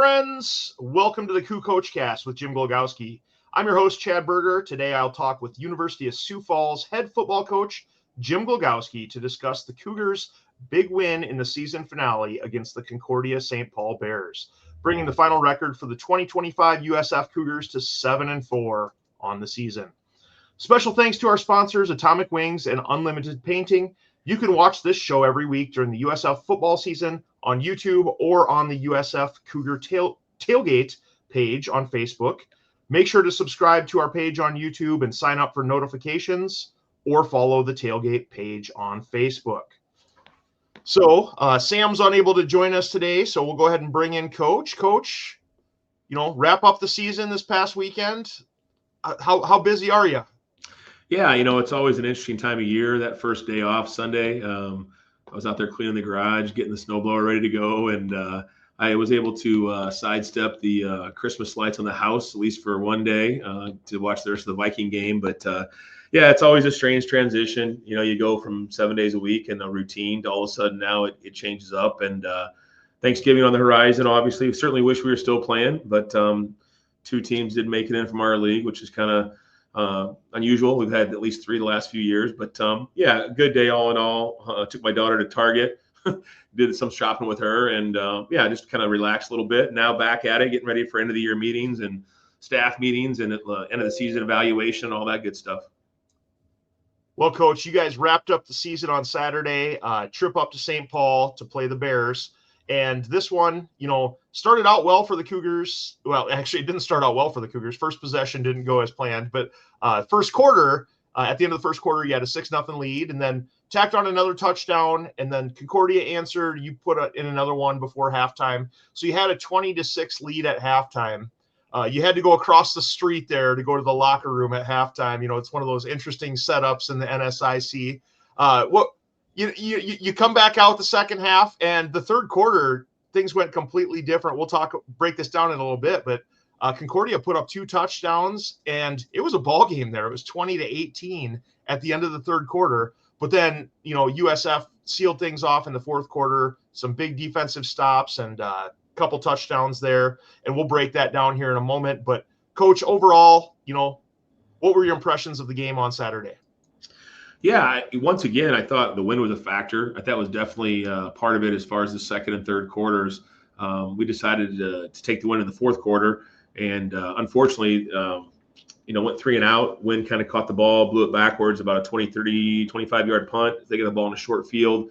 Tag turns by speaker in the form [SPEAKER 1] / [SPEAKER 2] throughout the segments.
[SPEAKER 1] friends. Welcome to the Coup Coach Cast with Jim Glogowski. I'm your host, Chad Birger. Today, I'll talk with University of Sioux Falls head football coach Jim Glogowski to discuss the Cougars' big win in the season finale against the Concordia-St. Paul Bears, bringing the final record for the 2025 USF Cougars to 7-4 on the season. Special thanks to our sponsors, Atomic Wings and Unlimited Painting. You can watch this show every week during the USF football season on YouTube or on the USF Cougar Tailgate page on Facebook. Make sure to subscribe to our page on YouTube and sign up for notifications, or follow the Tailgate page on Facebook. So Sam's unable to join us today, so we'll go ahead and bring in Coach. Coach, wrap up the season this past weekend. How busy are you?
[SPEAKER 2] Yeah, it's always an interesting time of year, that first day off, Sunday. I was out there cleaning the garage, getting the snowblower ready to go, and I was able to sidestep the Christmas lights on the house, at least for one day, to watch the rest of the Viking game. But, yeah, it's always a strange transition. You go from 7 days a week and a routine to all of a sudden now it changes up. And Thanksgiving on the horizon, obviously. We certainly wish we were still playing, but two teams did make it in from our league, which is kind of unusual. We've had at least 3 the last few years, but yeah, a good day all in all. Took my daughter to Target, did some shopping with her, and yeah, just kind of relaxed a little bit. Now back at it, getting ready for end of the year meetings and staff meetings and end of the season evaluation and all that good stuff.
[SPEAKER 1] Well, Coach, you guys wrapped up the season on Saturday, trip up to St. Paul to play the Bears. And this one, started out well for the Cougars. Well, actually, it didn't start out well for the Cougars. First possession didn't go as planned. But first quarter, at the end of the first quarter, you had a 6-0 lead and then tacked on another touchdown. And then Concordia answered. You put in another one before halftime. So you had a 20-6 lead at halftime. You had to go across the street there to go to the locker room at halftime. It's one of those interesting setups in the NSIC. You come back out the second half, and the third quarter, things went completely different. We'll break this down in a little bit, but Concordia put up 2 touchdowns, and it was a ball game there. It was 20-18 at the end of the third quarter. But then, USF sealed things off in the fourth quarter, some big defensive stops and a couple touchdowns there, and we'll break that down here in a moment. But, Coach, overall, what were your impressions of the game on Saturday?
[SPEAKER 2] Yeah, once again, I thought the win was a factor. I thought it was definitely part of it as far as the second and third quarters. We decided to take the win in the fourth quarter, and unfortunately, went 3 and out. Win kind of caught the ball, blew it backwards, about a 20, 30, 25-yard punt. They got the ball in a short field,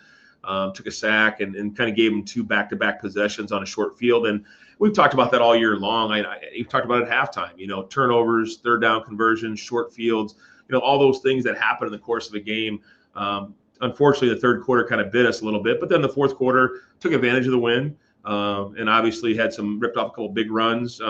[SPEAKER 2] took a sack, and kind of gave them 2 back-to-back possessions on a short field. And we've talked about that all year long. We've talked about it at halftime, turnovers, third down conversions, short fields. All those things that happen in the course of a game. Unfortunately, the third quarter kind of bit us a little bit, but then the fourth quarter took advantage of the win, and obviously had ripped off a couple big runs. And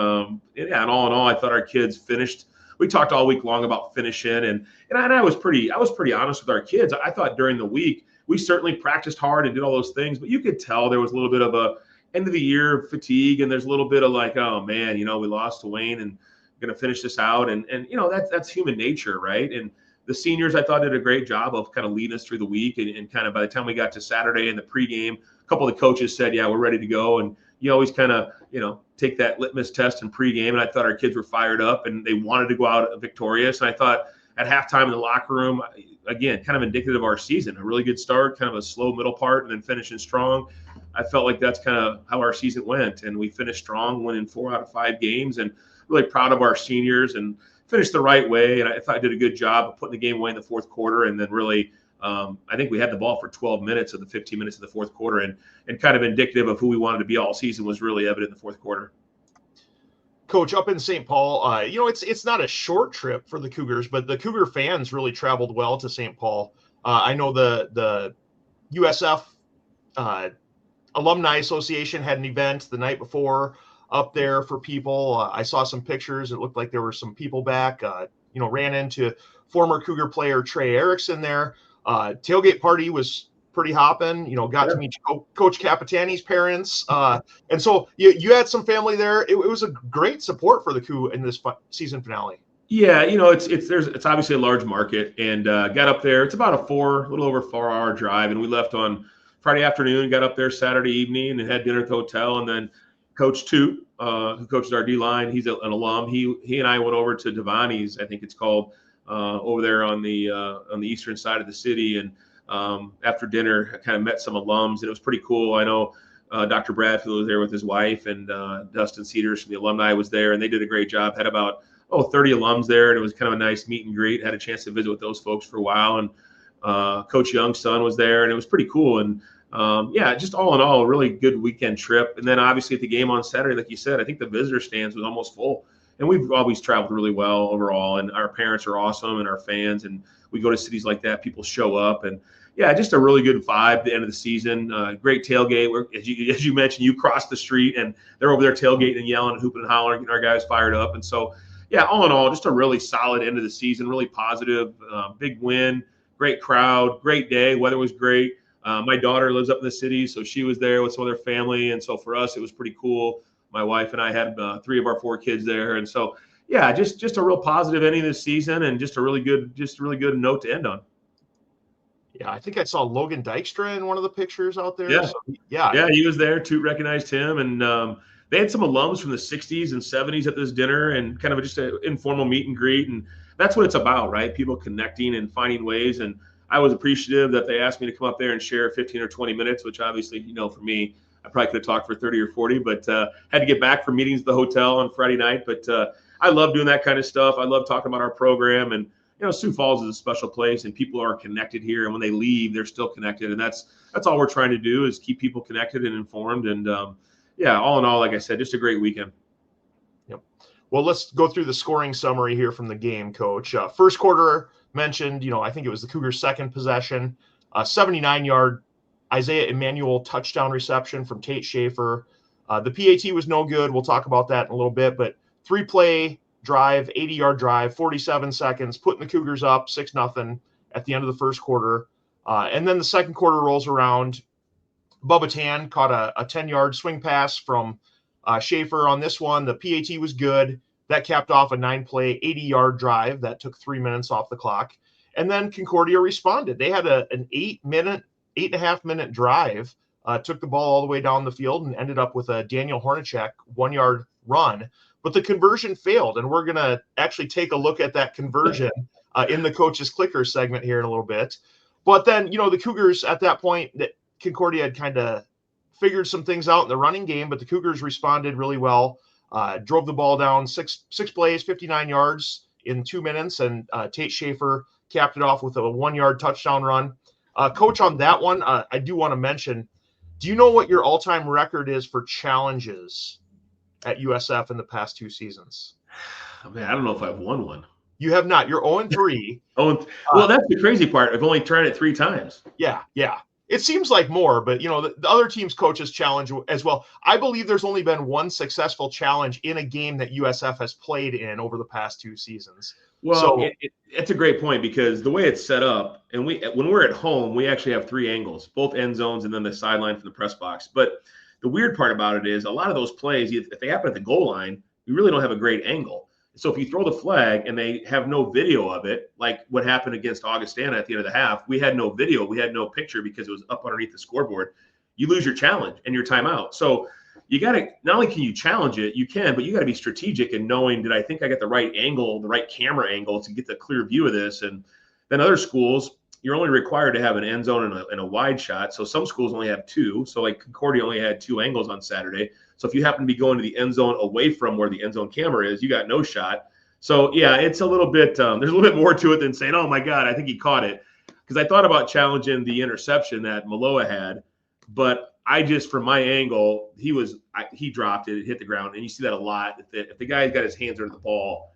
[SPEAKER 2] all in all, I thought our kids finished. We talked all week long about finishing, and I was pretty honest with our kids. I thought during the week we certainly practiced hard and did all those things, but you could tell there was a little bit of a end of the year fatigue, and there's a little bit of like, oh man, we lost to Wayne and going to finish this out. And that's human nature, right? And the seniors, I thought, did a great job of kind of leading us through the week. And kind of by the time we got to Saturday in the pregame, a couple of the coaches said, yeah, we're ready to go. And you always kind of, take that litmus test in pregame. And I thought our kids were fired up and they wanted to go out victorious. And I thought at halftime in the locker room, again, kind of indicative of our season, a really good start, kind of a slow middle part, and then finishing strong. I felt like that's kind of how our season went. And we finished strong, winning 4 out of 5 games. And really proud of our seniors and finished the right way. And I thought I did a good job of putting the game away in the fourth quarter. And then really, I think we had the ball for 12 minutes of the 15 minutes of the fourth quarter, and kind of indicative of who we wanted to be all season was really evident in the fourth quarter.
[SPEAKER 1] Coach, up in St. Paul, it's not a short trip for the Cougars, but the Cougar fans really traveled well to St. Paul. I know the USF Alumni Association had an event the night before up there for people. I saw some pictures. It looked like there were some people back. Ran into former Cougar player Trey Erickson there. Tailgate party was pretty hopping. Got to meet Coach Capitani's parents. And so you had some family there. It was a great support for the Coup in this season finale.
[SPEAKER 2] Yeah, it's obviously a large market, and got up there. It's about a little over 4-hour drive, and we left on Friday afternoon, got up there Saturday evening, and had dinner at the hotel, and then Coach Toot, who coaches our D-line. He's an alum. He and I went over to Devani's, I think it's called, over there on the eastern side of the city. And after dinner, I kind of met some alums, and it was pretty cool. I know Dr. Bradfield was there with his wife, and Dustin Cedars from the alumni was there, and they did a great job. Had about 30 alums there, and it was kind of a nice meet and greet. Had a chance to visit with those folks for a while, and Coach Young's son was there, and it was pretty cool. And yeah, just all in all, a really good weekend trip. And then obviously at the game on Saturday, like you said, I think the visitor stands was almost full. And we've always traveled really well overall, and our parents are awesome and our fans, and we go to cities like that, people show up, and yeah, just a really good vibe at the end of the season. Great tailgate. Where, as you mentioned, you cross the street and they're over there tailgating and yelling and hooping and hollering, getting our guys fired up. And so, yeah, all in all, just a really solid end of the season, really positive, big win, great crowd, great day. Weather was great. My daughter lives up in the city, so she was there with some of their family. And so for us, it was pretty cool. My wife and I had 3 of our 4 kids there. And so, yeah, just a real positive ending of the season, and just a really good note to end on.
[SPEAKER 1] Yeah, I think I saw Logan Dykstra in one of the pictures out there.
[SPEAKER 2] Yeah,
[SPEAKER 1] so, yeah,
[SPEAKER 2] he was there. Toot recognized him, and they had some alums from the 60s and 70s at this dinner, and kind of just an informal meet and greet. And that's what it's about, right? People connecting and finding ways. And I was appreciative that they asked me to come up there and share 15 or 20 minutes, which obviously, for me, I probably could have talked for 30 or 40, but had to get back for meetings at the hotel on Friday night. But I love doing that kind of stuff. I love talking about our program, and Sioux Falls is a special place, and people are connected here. And when they leave, they're still connected. And that's all we're trying to do, is keep people connected and informed. And yeah, all in all, like I said, just a great weekend.
[SPEAKER 1] Yep. Well, let's go through the scoring summary here from the game, Coach. First quarter mentioned, I think it was the Cougars' second possession, 79-yard Isaiah Emmanuel touchdown reception from Tate Schaefer. The PAT was no good. We'll talk about that in a little bit, but 3-play drive, 80-yard drive, 47 seconds, putting the Cougars up 6-0 at the end of the first quarter. And then the second quarter rolls around. Bubba Tan caught a 10-yard swing pass from Schaefer on this one. The PAT was good. That capped off a 9-play, 80-yard drive that took 3 minutes off the clock. And then Concordia responded. They had an 8.5-minute drive, took the ball all the way down the field, and ended up with a Daniel Hornacek 1-yard run. But the conversion failed, and we're going to actually take a look at that conversion in the Coach's Clicker segment here in a little bit. But then, the Cougars at that point, that Concordia had kind of figured some things out in the running game, but the Cougars responded really well, drove the ball down six plays, 59 yards in 2 minutes, and Tate Schaefer capped it off with a 1-yard touchdown run. Coach, on that one, I do want to mention, do you know what your all-time record is for challenges at USF in the past 2 seasons?
[SPEAKER 2] I mean, I don't know if I've won one.
[SPEAKER 1] You have not. You're 0-3.
[SPEAKER 2] Well, that's the crazy part. I've only tried it 3 times.
[SPEAKER 1] Yeah. It seems like more, but the other team's coaches challenge as well. I believe there's only been 1 successful challenge in a game that USF has played in over the past 2 seasons.
[SPEAKER 2] Well, it's a great point, because the way it's set up, and when we're at home, we actually have 3 angles, both end zones and then the sideline from the press box. But the weird part about it is a lot of those plays, if they happen at the goal line, we really don't have a great angle. So if you throw the flag and they have no video of it, like what happened against Augustana at the end of the half, we had no video, we had no picture because it was up underneath the scoreboard. You lose your challenge and your timeout. So you got to, not only can you challenge it, you can, but you got to be strategic in knowing, did I think I got the right angle, the right camera angle to get the clear view of this? And then other schools, you're only required to have an end zone and a wide shot. So some schools only have 2. So like Concordia only had 2 angles on Saturday. So if you happen to be going to the end zone away from where the end zone camera is, you got no shot. So yeah, it's a little bit, there's a little bit more to it than saying, oh my God, I think he caught it. Because I thought about challenging the interception that Maloa had, but I just, from my angle, he dropped it, it hit the ground. And you see that a lot. If the guy's got his hands under the ball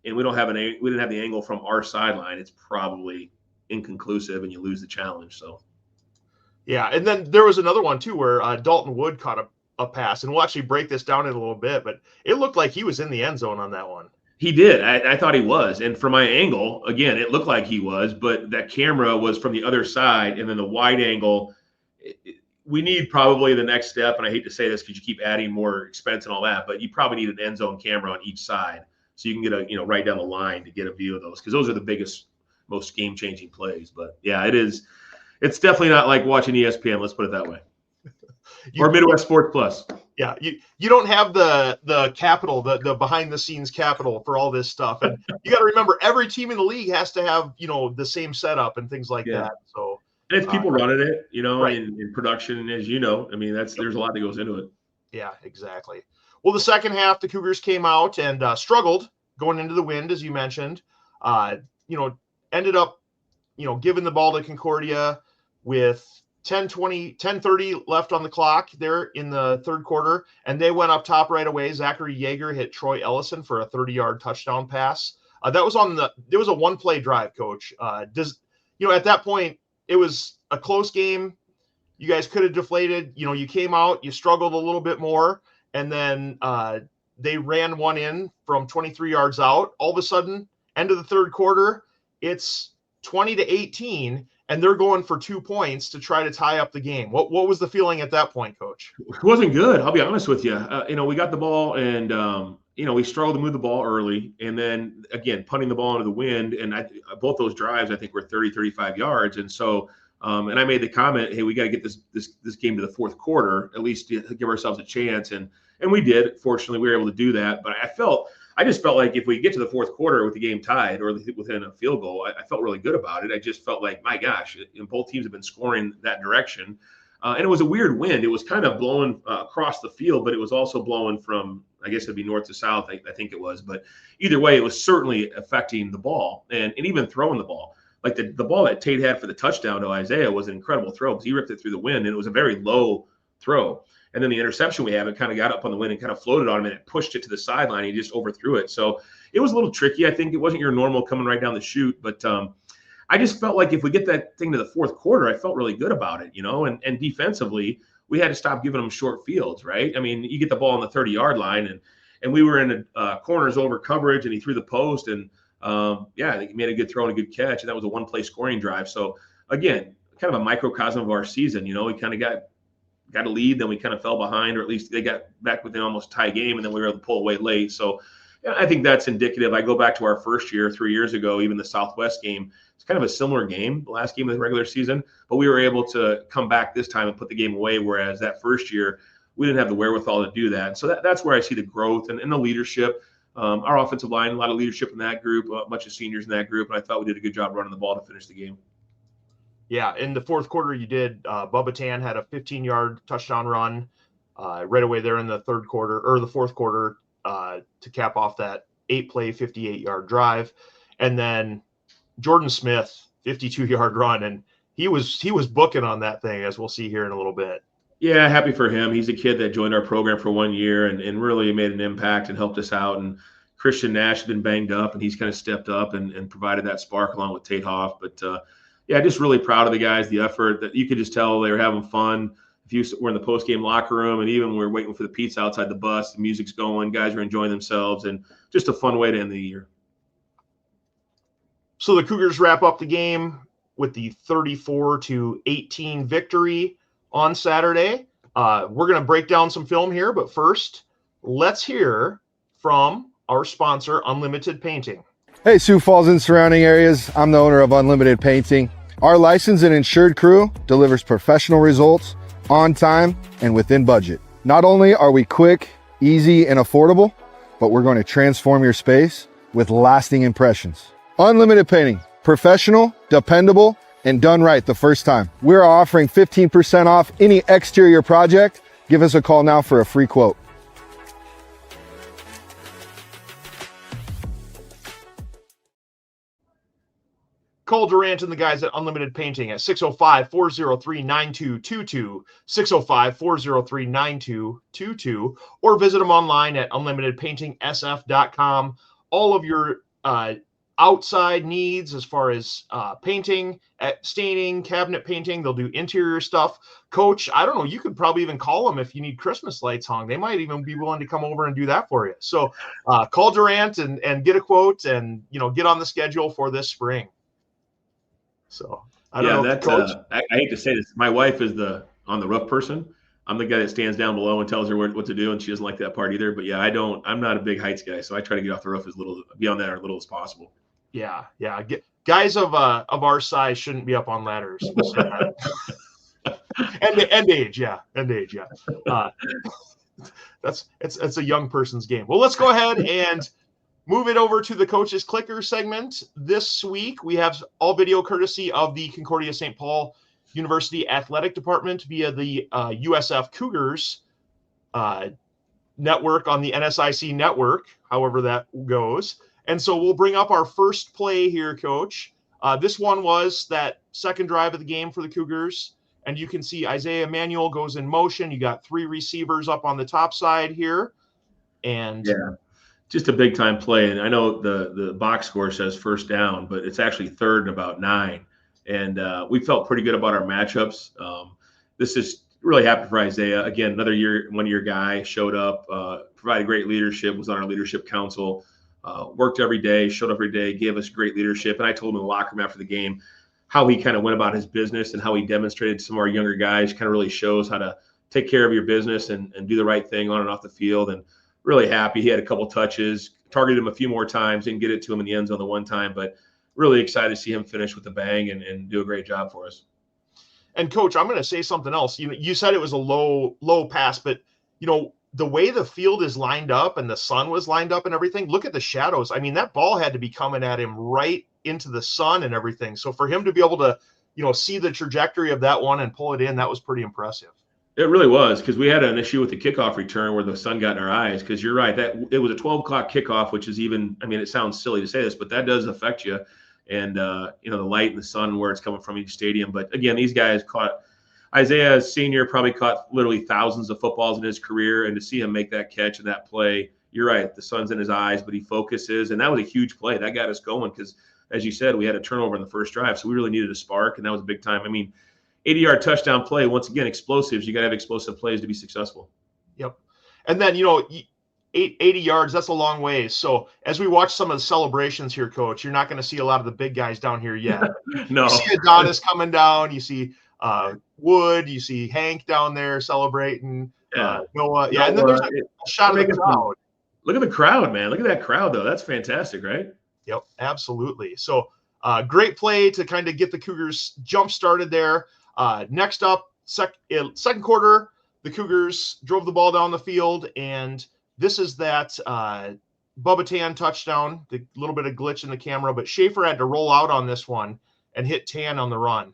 [SPEAKER 2] and we didn't have the angle from our sideline, it's probably inconclusive and you lose the challenge. So
[SPEAKER 1] yeah, and then there was another one too where Dalton Wood caught a pass, and we'll actually break this down in a little bit, but it looked like he was in the end zone on that one.
[SPEAKER 2] He did. I thought he was, and from my angle, again, it looked like he was, but that camera was from the other side, and then the wide angle. We need probably the next step, and I hate to say this because you keep adding more expense and all that, but you probably need an end zone camera on each side so you can get right down the line to get a view of those, because those are the biggest, most game-changing plays. But yeah, it's definitely not like watching ESPN. Let's put it that way. Or Midwest Sports Plus.
[SPEAKER 1] Yeah, you don't have the capital, the behind the scenes capital for all this stuff, and you got to remember every team in the league has to have the same setup and things like
[SPEAKER 2] Yeah.
[SPEAKER 1] that. So
[SPEAKER 2] And it's people running it,
[SPEAKER 1] right.
[SPEAKER 2] in production, and as you know, I mean, there's a lot that goes into it.
[SPEAKER 1] Yeah, exactly. Well, the second half, the Cougars came out and struggled going into the wind, as you mentioned. Ended up giving the ball to Concordia with 10:30 left on the clock there in the third quarter, and they went up top right away. Zachary Yeager hit Troy Ellison for a 30-yard touchdown pass. There was a one-play drive, Coach. At that point, it was a close game. You guys could have deflated. You came out, you struggled a little bit more, and then they ran one in from 23 yards out. All of a sudden, end of the third quarter, it's 20-18, and they're going for 2 points to try to tie up the game. What was the feeling at that point, Coach?
[SPEAKER 2] It wasn't good. I'll be honest with you. We got the ball, and we struggled to move the ball early, and then again punting the ball into the wind. And both those drives, I think, were 30-35 yards, and so. And I made the comment, hey, we got to get this game to the fourth quarter, at least to give ourselves a chance. And we did. Fortunately, we were able to do that. But I just felt like if we get to the fourth quarter with the game tied or within a field goal, I felt really good about it. I just felt like, my gosh, both teams have been scoring that direction. And it was a weird wind. It was kind of blowing across the field, but it was also blowing from, I guess it'd be north to south, I think it was. But either way, it was certainly affecting the ball and even throwing the ball. Like the ball that Tate had for the touchdown to Isaiah was an incredible throw because he ripped it through the wind, and it was a very low throw. And then the interception we have, it kind of got up on the wind and kind of floated on him, and it pushed it to the sideline. He just overthrew it. So it was a little tricky. I think it wasn't your normal coming right down the chute, but I just felt like if we get that thing to the fourth quarter, I felt really good about it, and defensively, we had to stop giving them short fields, right? I mean, you get the ball on the 30-yard line, and we were in corners over coverage, and he threw the post, and I think he made a good throw and a good catch, and that was a one-play scoring drive. So, again, kind of a microcosm of our season. We kind of got a lead, then we kind of fell behind, or at least they got back within almost tie game, and then we were able to pull away late. So, I think that's indicative. I go back to our first year 3 years ago, even the Southwest game. It's kind of a similar game, the last game of the regular season, but we were able to come back this time and put the game away, whereas that first year we didn't have the wherewithal to do that. So that's where I see the growth and the leadership. Our offensive line, a lot of leadership in that group, a bunch of seniors in that group, and I thought we did a good job running the ball to finish the game.
[SPEAKER 1] Yeah, in the fourth quarter, you did. Bubba Tan had a 15-yard touchdown run right away there in the fourth quarter to cap off that 8-play, 58-yard drive, and then Jordan Smith, 52-yard run, and he was booking on that thing, as we'll see here in a little bit.
[SPEAKER 2] Yeah, happy for him. He's a kid that joined our program for 1 year and really made an impact and helped us out. And Christian Nash has been banged up, and he's kind of stepped up and provided that spark along with Tate Hoff. But, just really proud of the guys, the effort that you could just tell they were having fun. If you were in the post-game locker room and even we were waiting for the pizza outside the bus, the music's going, guys are enjoying themselves, and just a fun way to end the year.
[SPEAKER 1] So the Cougars wrap up the game with the 34-18 victory on Saturday. We're going to break down some film here, but first, let's hear from our sponsor, Unlimited Painting.
[SPEAKER 3] Hey, Sioux Falls and surrounding areas. I'm the owner of Unlimited Painting. Our licensed and insured crew delivers professional results on time and within budget. Not only are we quick, easy, and affordable, but we're going to transform your space with lasting impressions. Unlimited Painting, professional, dependable, and done right the first time. We're offering 15% off any exterior project. Give us a call now for a free quote.
[SPEAKER 1] Call Durant and the guys at Unlimited Painting at 605-403-9222, 605-403-9222, or visit them online at unlimitedpaintingsf.com. All of your outside needs as far as painting, staining, cabinet painting. They'll do interior stuff. Coach, I don't know, you could probably even call them if you need Christmas lights hung. They might even be willing to come over and do that for you. So call Durant and get a quote and, get on the schedule for this spring. So I don't know, Coach.
[SPEAKER 2] I hate to say this. My wife is on the roof person. I'm the guy that stands down below and tells her what to do, and she doesn't like that part either. But yeah, I'm not a big heights guy, so I try to get off the roof as little as possible.
[SPEAKER 1] Yeah. Guys of our size shouldn't be up on ladders. and age, yeah. it's a young person's game. Well, let's go ahead and move it over to the Coach's Clicker segment. This week, we have all video courtesy of the Concordia-St. Paul University Athletic Department via the USF Cougars network on the NSIC network, however that goes. And so we'll bring up our first play here, Coach. This one was that second drive of the game for the Cougars. And you can see Isaiah Emanuel goes in motion. You got 3 receivers up on the top side here. And
[SPEAKER 2] yeah, just a big time play. And I know the box score says first down, but it's actually third and about 9. And we felt pretty good about our matchups. This is really happy for Isaiah. Again, another one-year guy showed up, provided great leadership, was on our leadership council, worked every day, showed up every day, gave us great leadership. And I told him in the locker room after the game how he kind of went about his business and how he demonstrated to some of our younger guys, kind of really shows how to take care of your business and do the right thing on and off the field. And really happy. He had a couple touches, targeted him a few more times, didn't get it to him in the end zone the one time, but really excited to see him finish with a bang and do a great job for us.
[SPEAKER 1] And Coach, I'm going to say something else. You said it was a low pass, but the way the field is lined up and the sun was lined up and everything, look at the shadows. I mean, that ball had to be coming at him right into the sun and everything. So for him to be able to, see the trajectory of that one and pull it in, that was pretty impressive.
[SPEAKER 2] It really was, because we had an issue with the kickoff return where the sun got in our eyes, because you're right, that it was a 12 o'clock kickoff, which is even, I mean, it sounds silly to say this, but that does affect you. And, the light and the sun, where it's coming from each stadium. But again, these guys Isaiah Sr. probably caught literally thousands of footballs in his career. And to see him make that catch and that play, you're right, the sun's in his eyes, but he focuses. And that was a huge play. That got us going because, as you said, we had a turnover in the first drive. So we really needed a spark, and that was a big time. I mean, 80-yard touchdown play, once again, explosives. You got to have explosive plays to be successful.
[SPEAKER 1] Yep. And then, 80 yards, that's a long ways. So as we watch some of the celebrations here, Coach, you're not going to see a lot of the big guys down here yet.
[SPEAKER 2] No.
[SPEAKER 1] You see Adonis coming down. You see Wood. You see Hank down there celebrating. Noah. Yeah, and then there's a shot of the crowd.
[SPEAKER 2] Look at the crowd, man. Look at that crowd, though. That's fantastic, right?
[SPEAKER 1] Yep, absolutely. So great play to kind of get the Cougars jump started there. Next up, second quarter, the Cougars drove the ball down the field, and this is that Bubba Tan touchdown, the little bit of glitch in the camera, but Schaefer had to roll out on this one and hit Tan on the run.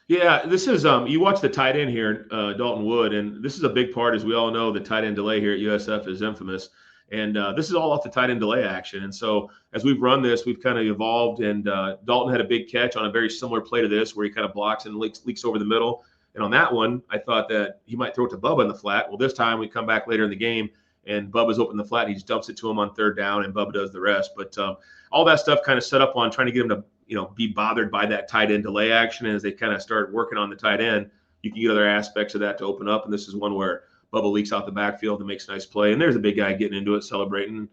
[SPEAKER 2] Yeah, this is you watch the tight end here, Dalton Wood, and this is a big part, as we all know, the tight end delay here at USF is infamous. And this is all off the tight end delay action. And so as we've run this, we've kind of evolved, and Dalton had a big catch on a very similar play to this where he kind of blocks and leaks over the middle. And on that one, I thought that he might throw it to Bubba in the flat. Well, this time we come back later in the game, and Bubba's open the flat. And he just dumps it to him on third down, and Bubba does the rest. But all that stuff kind of set up on trying to get him to, be bothered by that tight end delay action. And as they kind of start working on the tight end, you can get other aspects of that to open up. And this is one where Bubba leaks out the backfield and makes a nice play. And there's a big guy getting into it, celebrating.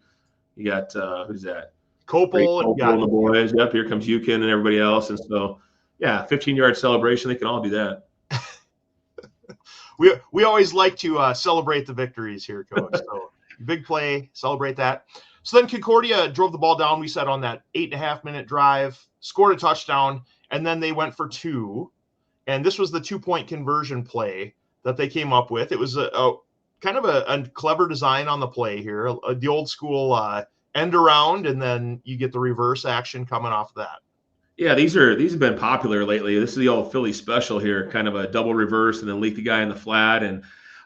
[SPEAKER 2] You got, who's that?
[SPEAKER 1] Copel
[SPEAKER 2] and the boys. Yep, here comes Yukin and everybody else. And so, yeah, 15-yard celebration. They can all do that.
[SPEAKER 1] We always like to celebrate the victories here, Coach. So big play, celebrate that. So then Concordia drove the ball down, we said, on that 8.5-minute drive, scored a touchdown, and then they went for 2. And this was the 2-point conversion play that they came up with. It was a kind of a clever design on the play here, the old school end around, and then you get the reverse action coming off of that.
[SPEAKER 2] Yeah, these have been popular lately. This is the old Philly special here, kind of a double reverse and then leak the guy in the flat. And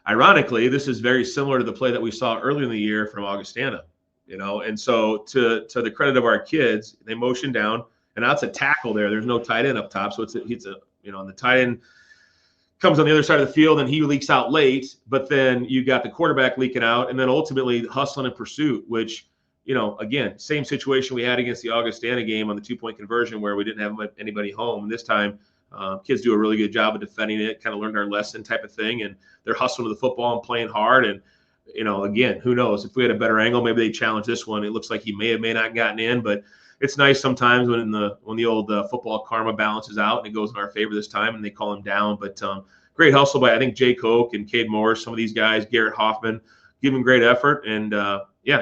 [SPEAKER 2] ironically, this is very similar to the play that we saw earlier in the year from Augustana, And so to the credit of our kids, they motion down, and that's a tackle there. There's no tight end up top, so it's a and the tight end comes on the other side of the field, and he leaks out late. But then you got the quarterback leaking out, and then ultimately hustling in pursuit, which, again, same situation we had against the Augustana game on the 2-point conversion where we didn't have anybody home. And this time, kids do a really good job of defending it, kind of learned our lesson type of thing. And they're hustling to the football and playing hard. And, again, who knows? If we had a better angle, maybe they challenge this one. It looks like he may not gotten in, but it's nice sometimes when the old football karma balances out and it goes in our favor this time and they call him down. But great hustle by, I think, Jay Koch and Cade Morris, some of these guys, Garrett Hoffman, give him great effort. And,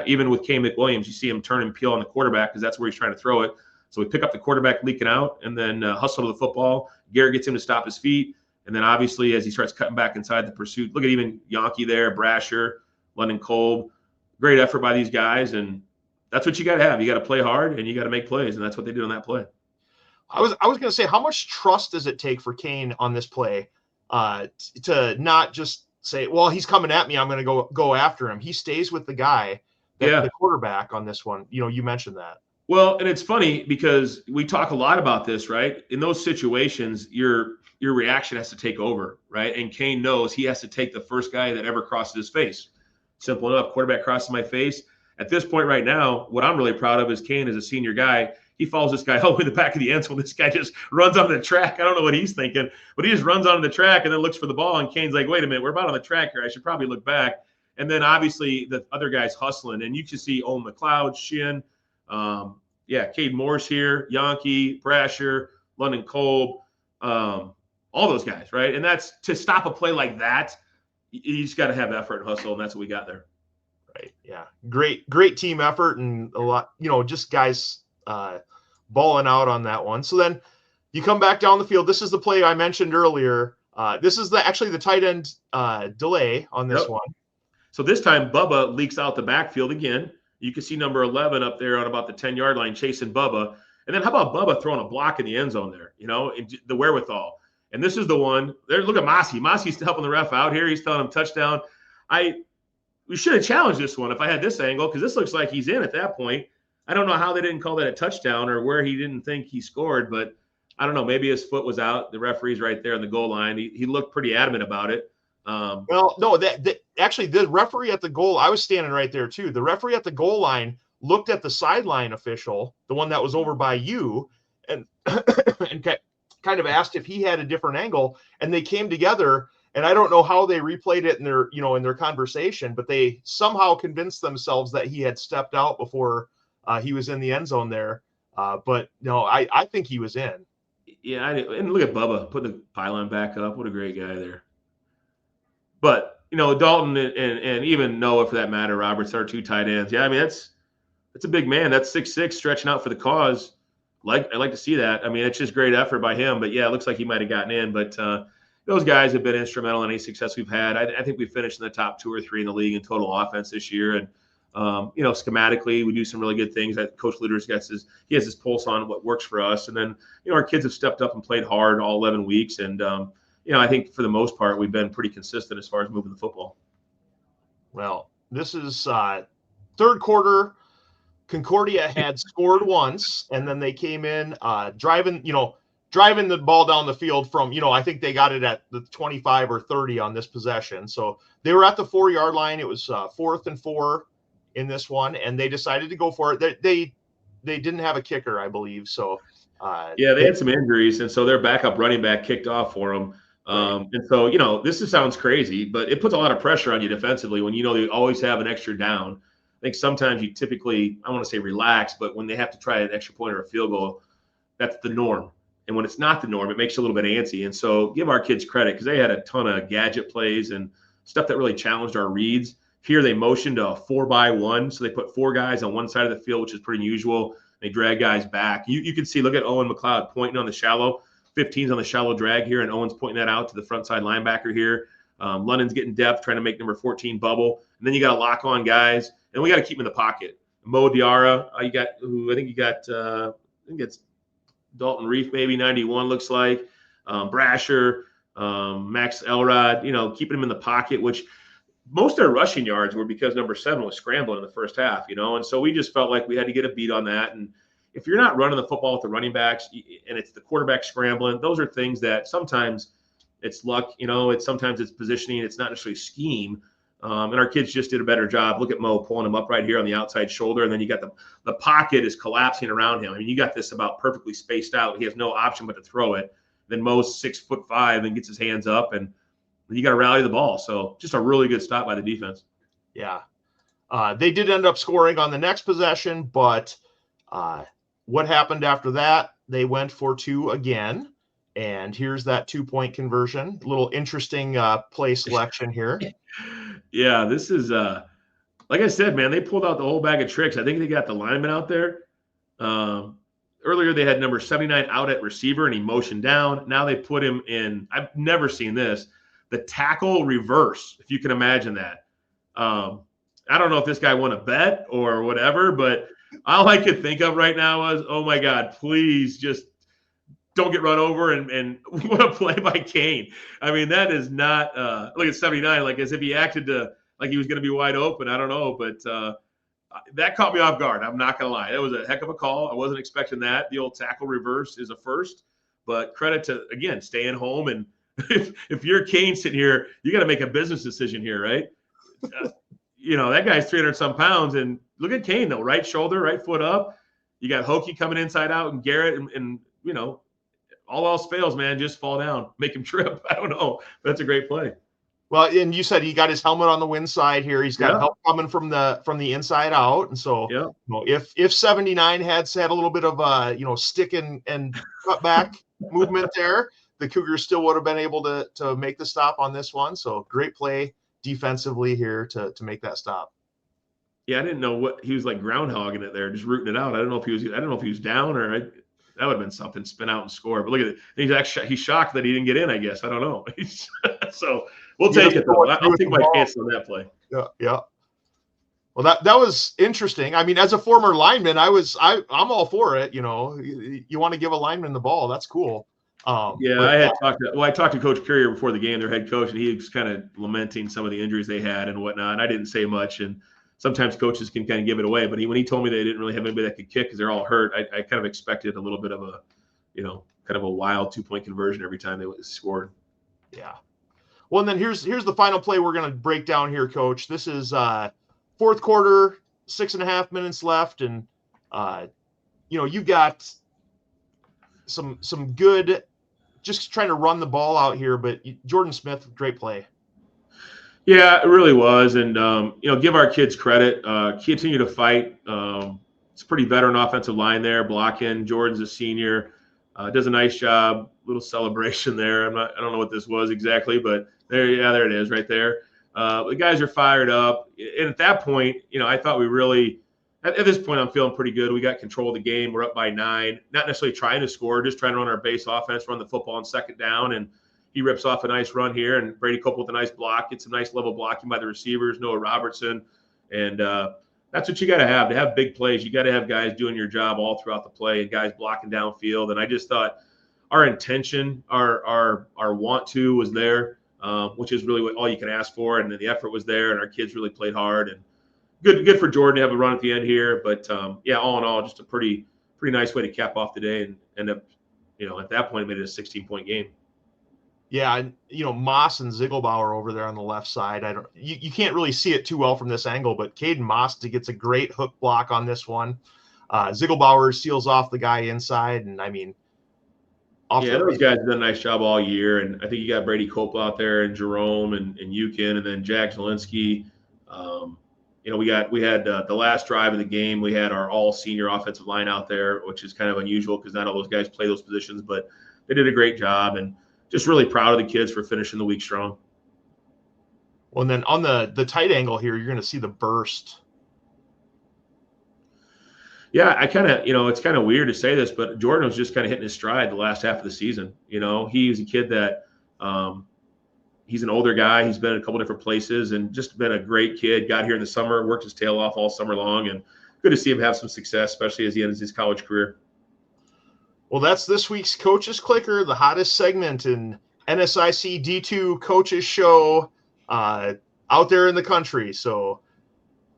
[SPEAKER 2] even with Kay McWilliams, you see him turn and peel on the quarterback because that's where he's trying to throw it. So we pick up the quarterback leaking out and then hustle to the football. Garrett gets him to stop his feet. And then obviously as he starts cutting back inside the pursuit, look at even Yonke there, Brasher, London Kolb. Great effort by these guys, and that's what you got to have. You got to play hard, and you got to make plays, and that's what they did on that play.
[SPEAKER 1] I was going to say, how much trust does it take for Kane on this play to not just say, well, he's coming at me, I'm going to go after him. He stays with the guy, the quarterback on this one. You mentioned that.
[SPEAKER 2] Well, and it's funny because we talk a lot about this, right? In those situations, your reaction has to take over, right? And Kane knows he has to take the first guy that ever crosses his face. Simple enough. Quarterback crosses my face. At this point right now, what I'm really proud of is Kane is a senior guy. He follows this guy all the way to the back of the end zone. This guy just runs on the track. I don't know what he's thinking, but he just runs onto the track and then looks for the ball. And Kane's like, wait a minute, we're about on the track here. I should probably look back. And then obviously the other guy's hustling. And you can see Owen McLeod, Shin, Cade Morse here, Yankee, Brasher, London Kolb, all those guys, right? And that's to stop a play like that, you just got to have effort and hustle, and that's what we got there.
[SPEAKER 1] Right. Yeah. Great team effort and a lot, just guys balling out on that one. So then you come back down the field. This is the play I mentioned earlier. This is actually the tight end delay on this one.
[SPEAKER 2] So this time Bubba leaks out the backfield again. You can see number 11 up there on about the 10-yard line chasing Bubba. And then how about Bubba throwing a block in the end zone there, and the wherewithal. And this is the one there. Look at Mossy. Mossy's helping the ref out here. He's telling him touchdown. We should have challenged this one if I had this angle, because this looks like he's in at that point. I don't know how they didn't call that a touchdown or where he didn't think he scored, but I don't know. Maybe his foot was out. The referee's right there on the goal line. He looked pretty adamant about it.
[SPEAKER 1] Well, no, actually the referee at the goal, I was standing right there too. The referee at the goal line looked at the sideline official, the one that was over by you, and kind of asked if he had a different angle, and they came together. And I don't know how they replayed it in their conversation, but they somehow convinced themselves that he had stepped out before he was in the end zone there. But no, I think he was in.
[SPEAKER 2] Yeah, and look at Bubba putting the pylon back up. What a great guy there. But Dalton and even Noah, for that matter, Roberts are two tight ends. Yeah, I mean that's a big man. That's 6'6", stretching out for the cause. I'd like to see that. I mean, it's just great effort by him. But yeah, it looks like he might have gotten in. But those guys have been instrumental in any success we've had. I think we finished in the top 2 or 3 in the league in total offense this year. And schematically, we do some really good things. That Coach Luter's he has his pulse on what works for us. And then our kids have stepped up and played hard all 11 weeks. And I think for the most part, we've been pretty consistent as far as moving the football.
[SPEAKER 1] Well, this is third quarter. Concordia had scored once, and then they came in driving the ball down the field from, I think they got it at the 25 or 30 on this possession. So they were at the 4-yard line. It was 4th and 4 in this one, and they decided to go for it. They didn't have a kicker, I believe. So
[SPEAKER 2] they had some injuries, and so their backup running back kicked off for them. And so, this sounds crazy, but it puts a lot of pressure on you defensively when you always have an extra down. I think sometimes you typically, I want to say relax, but when they have to try an extra point or a field goal, that's the norm. And when it's not the norm, it makes you a little bit antsy. And so give our kids credit, because they had a ton of gadget plays and stuff that really challenged our reads. Here they motioned a 4-by-1, so they put 4 guys on one side of the field, which is pretty unusual. They drag guys back. You can see, look at Owen McLeod pointing on the shallow. 15's on the shallow drag here, and Owen's pointing that out to the front side linebacker here. London's getting depth, trying to make number 14 bubble. And then you got to lock on guys, and we got to keep them in the pocket. Mo Diarra, I think it's Dalton Reef, maybe 91 looks like. Brasher, Max Elrod, keeping him in the pocket, which most of their rushing yards were because number 7 was scrambling in the first half, and so we just felt like we had to get a beat on that. And if you're not running the football with the running backs and it's the quarterback scrambling, those are things that sometimes it's luck, sometimes it's positioning, it's not necessarily scheme. And our kids just did a better job. Look at Mo pulling him up right here on the outside shoulder. And then you got the pocket is collapsing around him. I mean, you got this about perfectly spaced out. He has no option but to throw it. Then Mo's 6'5" and gets his hands up, and you got to rally the ball. So just a really good stop by the defense.
[SPEAKER 1] Yeah. They did end up scoring on the next possession, but what happened after that? They went for 2 again. And here's that 2-point conversion. A little interesting play selection here.
[SPEAKER 2] Yeah, this is like I said, man, they pulled out the whole bag of tricks. I think they got the lineman out there. Earlier they had number 79 out at receiver, and he motioned down. Now they put him in. I've never seen this. The tackle reverse, if you can imagine that. I don't know if this guy won a bet or whatever, but all I could think of right now was, oh my God, please just don't get run over. And what a play by Kane. I mean, that is not look at 79, like as if he acted like he was going to be wide open. I don't know, but that caught me off guard. I'm not going to lie. That was a heck of a call. I wasn't expecting that. The old tackle reverse is a first, but credit to, again, staying home. And if you're Kane sitting here, you got to make a business decision here, right? That guy's 300 some pounds, and look at Kane though, right shoulder, right foot up. You got Hokie coming inside out, and Garrett, and all else fails, man, just fall down, make him trip. I don't know. That's a great play.
[SPEAKER 1] Well, and you said he got his helmet on the win side here. He's got help coming from the inside out, and so if 79 had a little bit of stick and cut back movement there, the Cougars still would have been able to make the stop on this one. So great play defensively here to make that stop.
[SPEAKER 2] Yeah, I didn't know what he was like groundhogging it there, just rooting it out. I don't know if he was down or that would have been something, spin out and score. But look at it. He's shocked that he didn't get in, I guess. I don't know. So we'll take it though. I'll take my chance on that play.
[SPEAKER 1] Yeah. Well, that was interesting. I mean, as a former lineman, I'm all for it. You want to give a lineman the ball. That's cool.
[SPEAKER 2] I talked to Coach Currier before the game, their head coach, and he was kind of lamenting some of the injuries they had and whatnot. I didn't say much, and sometimes coaches can kind of give it away. But when he told me they didn't really have anybody that could kick because they're all hurt, I kind of expected a little bit of a, kind of a wild 2-point conversion every time they scored.
[SPEAKER 1] Yeah. Well, and then here's the final play we're going to break down here, Coach. This is fourth quarter, 6.5 minutes left, and you've got some good. Just trying to run the ball out here, but Jordan Smith, great play.
[SPEAKER 2] Yeah, it really was. And, give our kids credit. Continue to fight. It's a pretty veteran offensive line there, blocking. Jordan's a senior. Does a nice job. Little celebration there. I don't know what this was exactly, but there it is right there. The guys are fired up. And at that point, I thought we really – at this point, I'm feeling pretty good. We got control of the game. We're up by 9. Not necessarily trying to score, just trying to run our base offense, run the football on second down. And he rips off a nice run here. And Brady Cope with a nice block. Gets some nice level blocking by the receivers, Noah Robertson. And that's what you got to have big plays. You got to have guys doing your job all throughout the play and guys blocking downfield. And I just thought our intention, our want to was there, which is really all you can ask for. And then the effort was there, and our kids really played hard. And good for Jordan to have a run at the end here. But, all in all, just a pretty nice way to cap off the day and end up, at that point, made it a 16-point game.
[SPEAKER 1] Yeah, and, Moss and Ziegelbauer over there on the left side. You can't really see it too well from this angle, but Caden Moss gets a great hook block on this one. Ziegelbauer seals off the guy inside, and,
[SPEAKER 2] those guys have done a nice job all year. And I think you got Brady Cope out there and Jerome and Yukin and then Jack Zielinski. We had the last drive of the game. We had our all-senior offensive line out there, which is kind of unusual because not all those guys play those positions, but they did a great job, and just really proud of the kids for finishing the week strong.
[SPEAKER 1] Well, and then on the tight angle here, you're going to see the burst.
[SPEAKER 2] Yeah, I kind of, it's kind of weird to say this, but Jordan was just kind of hitting his stride the last half of the season. He's a kid that he's an older guy. He's been in a couple different places and just been a great kid. Got here in the summer, worked his tail off all summer long, and good to see him have some success, especially as he ends his college career.
[SPEAKER 1] Well, that's this week's Coaches Clicker, the hottest segment in NSIC D2 Coaches Show out there in the country. So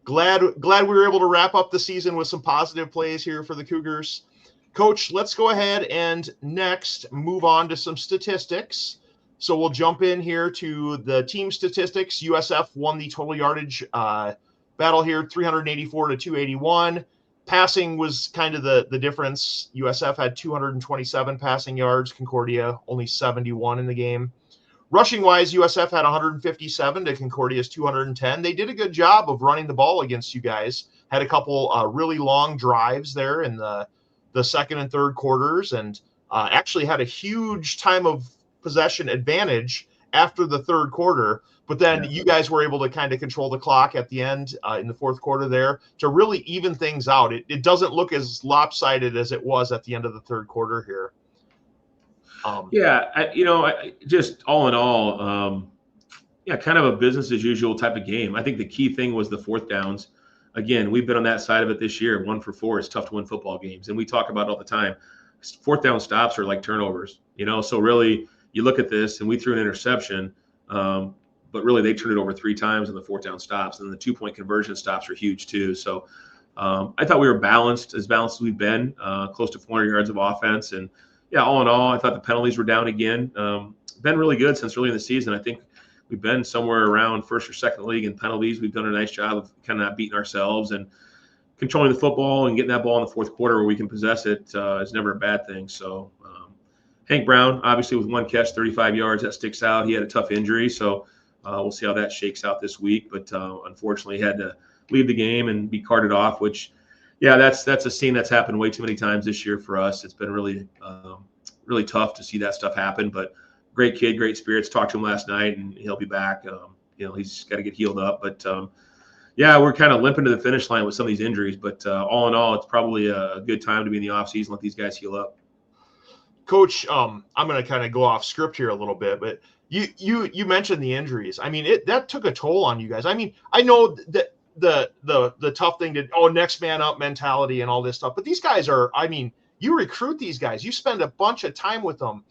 [SPEAKER 1] glad we were able to wrap up the season with some positive plays here for the Cougars. Coach, let's go ahead and next move on to some statistics. So we'll jump in here to the team statistics. USF won the total yardage battle here, 384 to 281. Passing was kind of the difference. USF had 227 passing yards. Concordia only 71 in the game. Rushing-wise, USF had 157 to Concordia's 210. They did a good job of running the ball against you guys. Had a couple really long drives there in the second and third quarters, and actually had a huge time of possession advantage after the third quarter. But then you guys were able to kind of control the clock at the end in the fourth quarter there to really even things out. It doesn't look as lopsided as it was at the end of the third quarter here.
[SPEAKER 2] Just all in all, Yeah, kind of a business as usual type of game. I think the key thing was the fourth downs. Again, we've been on that side of it this year. 1 for 4 is tough to win football games, and we talk about it all the time. Fourth down stops are like turnovers, So really, you look at this, and we threw an interception, but really they turned it over 3 times in the fourth down stops, and the 2-point conversion stops are huge too. So I thought we were balanced as we've been, close to 400 yards of offense, and yeah, all in all, I thought the penalties were down again. Been really good since early in the season. I think we've been somewhere around first or second league in penalties. We've done a nice job of kind of not beating ourselves, and controlling the football and getting that ball in the fourth quarter where we can possess it is never a bad thing. So Hank Brown, obviously with 1 catch, 35 yards, that sticks out. He had a tough injury, so we'll see how that shakes out this week. But unfortunately, he had to leave the game and be carted off, which, yeah, that's a scene that's happened way too many times this year for us. It's been really, really tough to see that stuff happen. But great kid, great spirits. Talked to him last night, and he'll be back. He's got to get healed up. But yeah, we're kind of limping to the finish line with some of these injuries, but all in all, it's probably a good time to be in the offseason, let these guys heal up.
[SPEAKER 1] Coach, I'm going to kind of go off script here a little bit, but you mentioned the injuries. I mean, that took a toll on you guys. I mean, I know that the tough thing next man up mentality and all this stuff, but these guys are, I mean, you recruit these guys, you spend a bunch of time with them.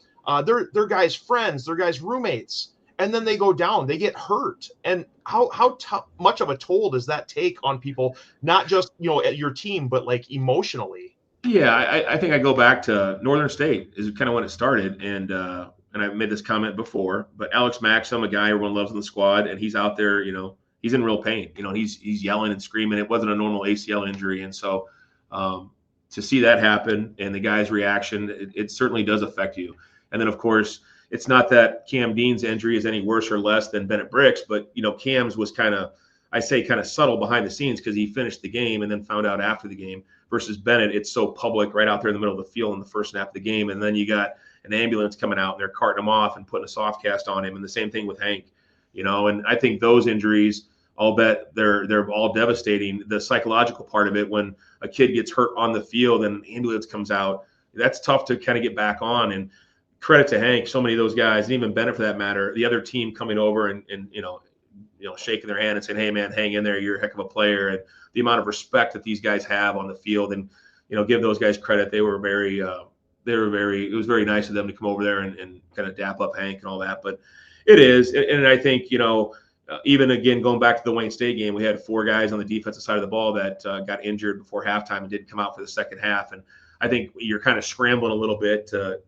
[SPEAKER 1] They're guys' friends, they're guys' roommates. And then they go down, they get hurt. And how much of a toll does that take on people, not just, at your team, but like emotionally?
[SPEAKER 2] Yeah, I think I go back to Northern State is kind of when it started. And I've made this comment before, but Alex Maxim, a guy everyone loves in the squad, and he's out there, he's in real pain. He's yelling and screaming. It wasn't a normal ACL injury. And so to see that happen and the guy's reaction, it certainly does affect you. And then, of course, it's not that Cam Dean's injury is any worse or less than Bennett Brick's, but, Cam's was kind of subtle behind the scenes because he finished the game and then found out after the game, versus Bennett, it's so public right out there in the middle of the field in the first snap of the game. And then you got an ambulance coming out and they're carting him off and putting a soft cast on him. And the same thing with Hank, and I think those injuries, I'll bet they're all devastating. The psychological part of it, when a kid gets hurt on the field and an ambulance comes out, that's tough to kind of get back on. And credit to Hank, so many of those guys, and even Bennett for that matter, the other team coming over and shaking their hand and saying, "Hey man, hang in there, you're a heck of a player," and the amount of respect that these guys have on the field, and give those guys credit. It was very nice of them to come over there and kind of dap up Hank and all that. But it is, and I think even again going back to the Wayne State game, we had 4 guys on the defensive side of the ball that got injured before halftime and didn't come out for the second half, and I think you're kind of scrambling a little bit to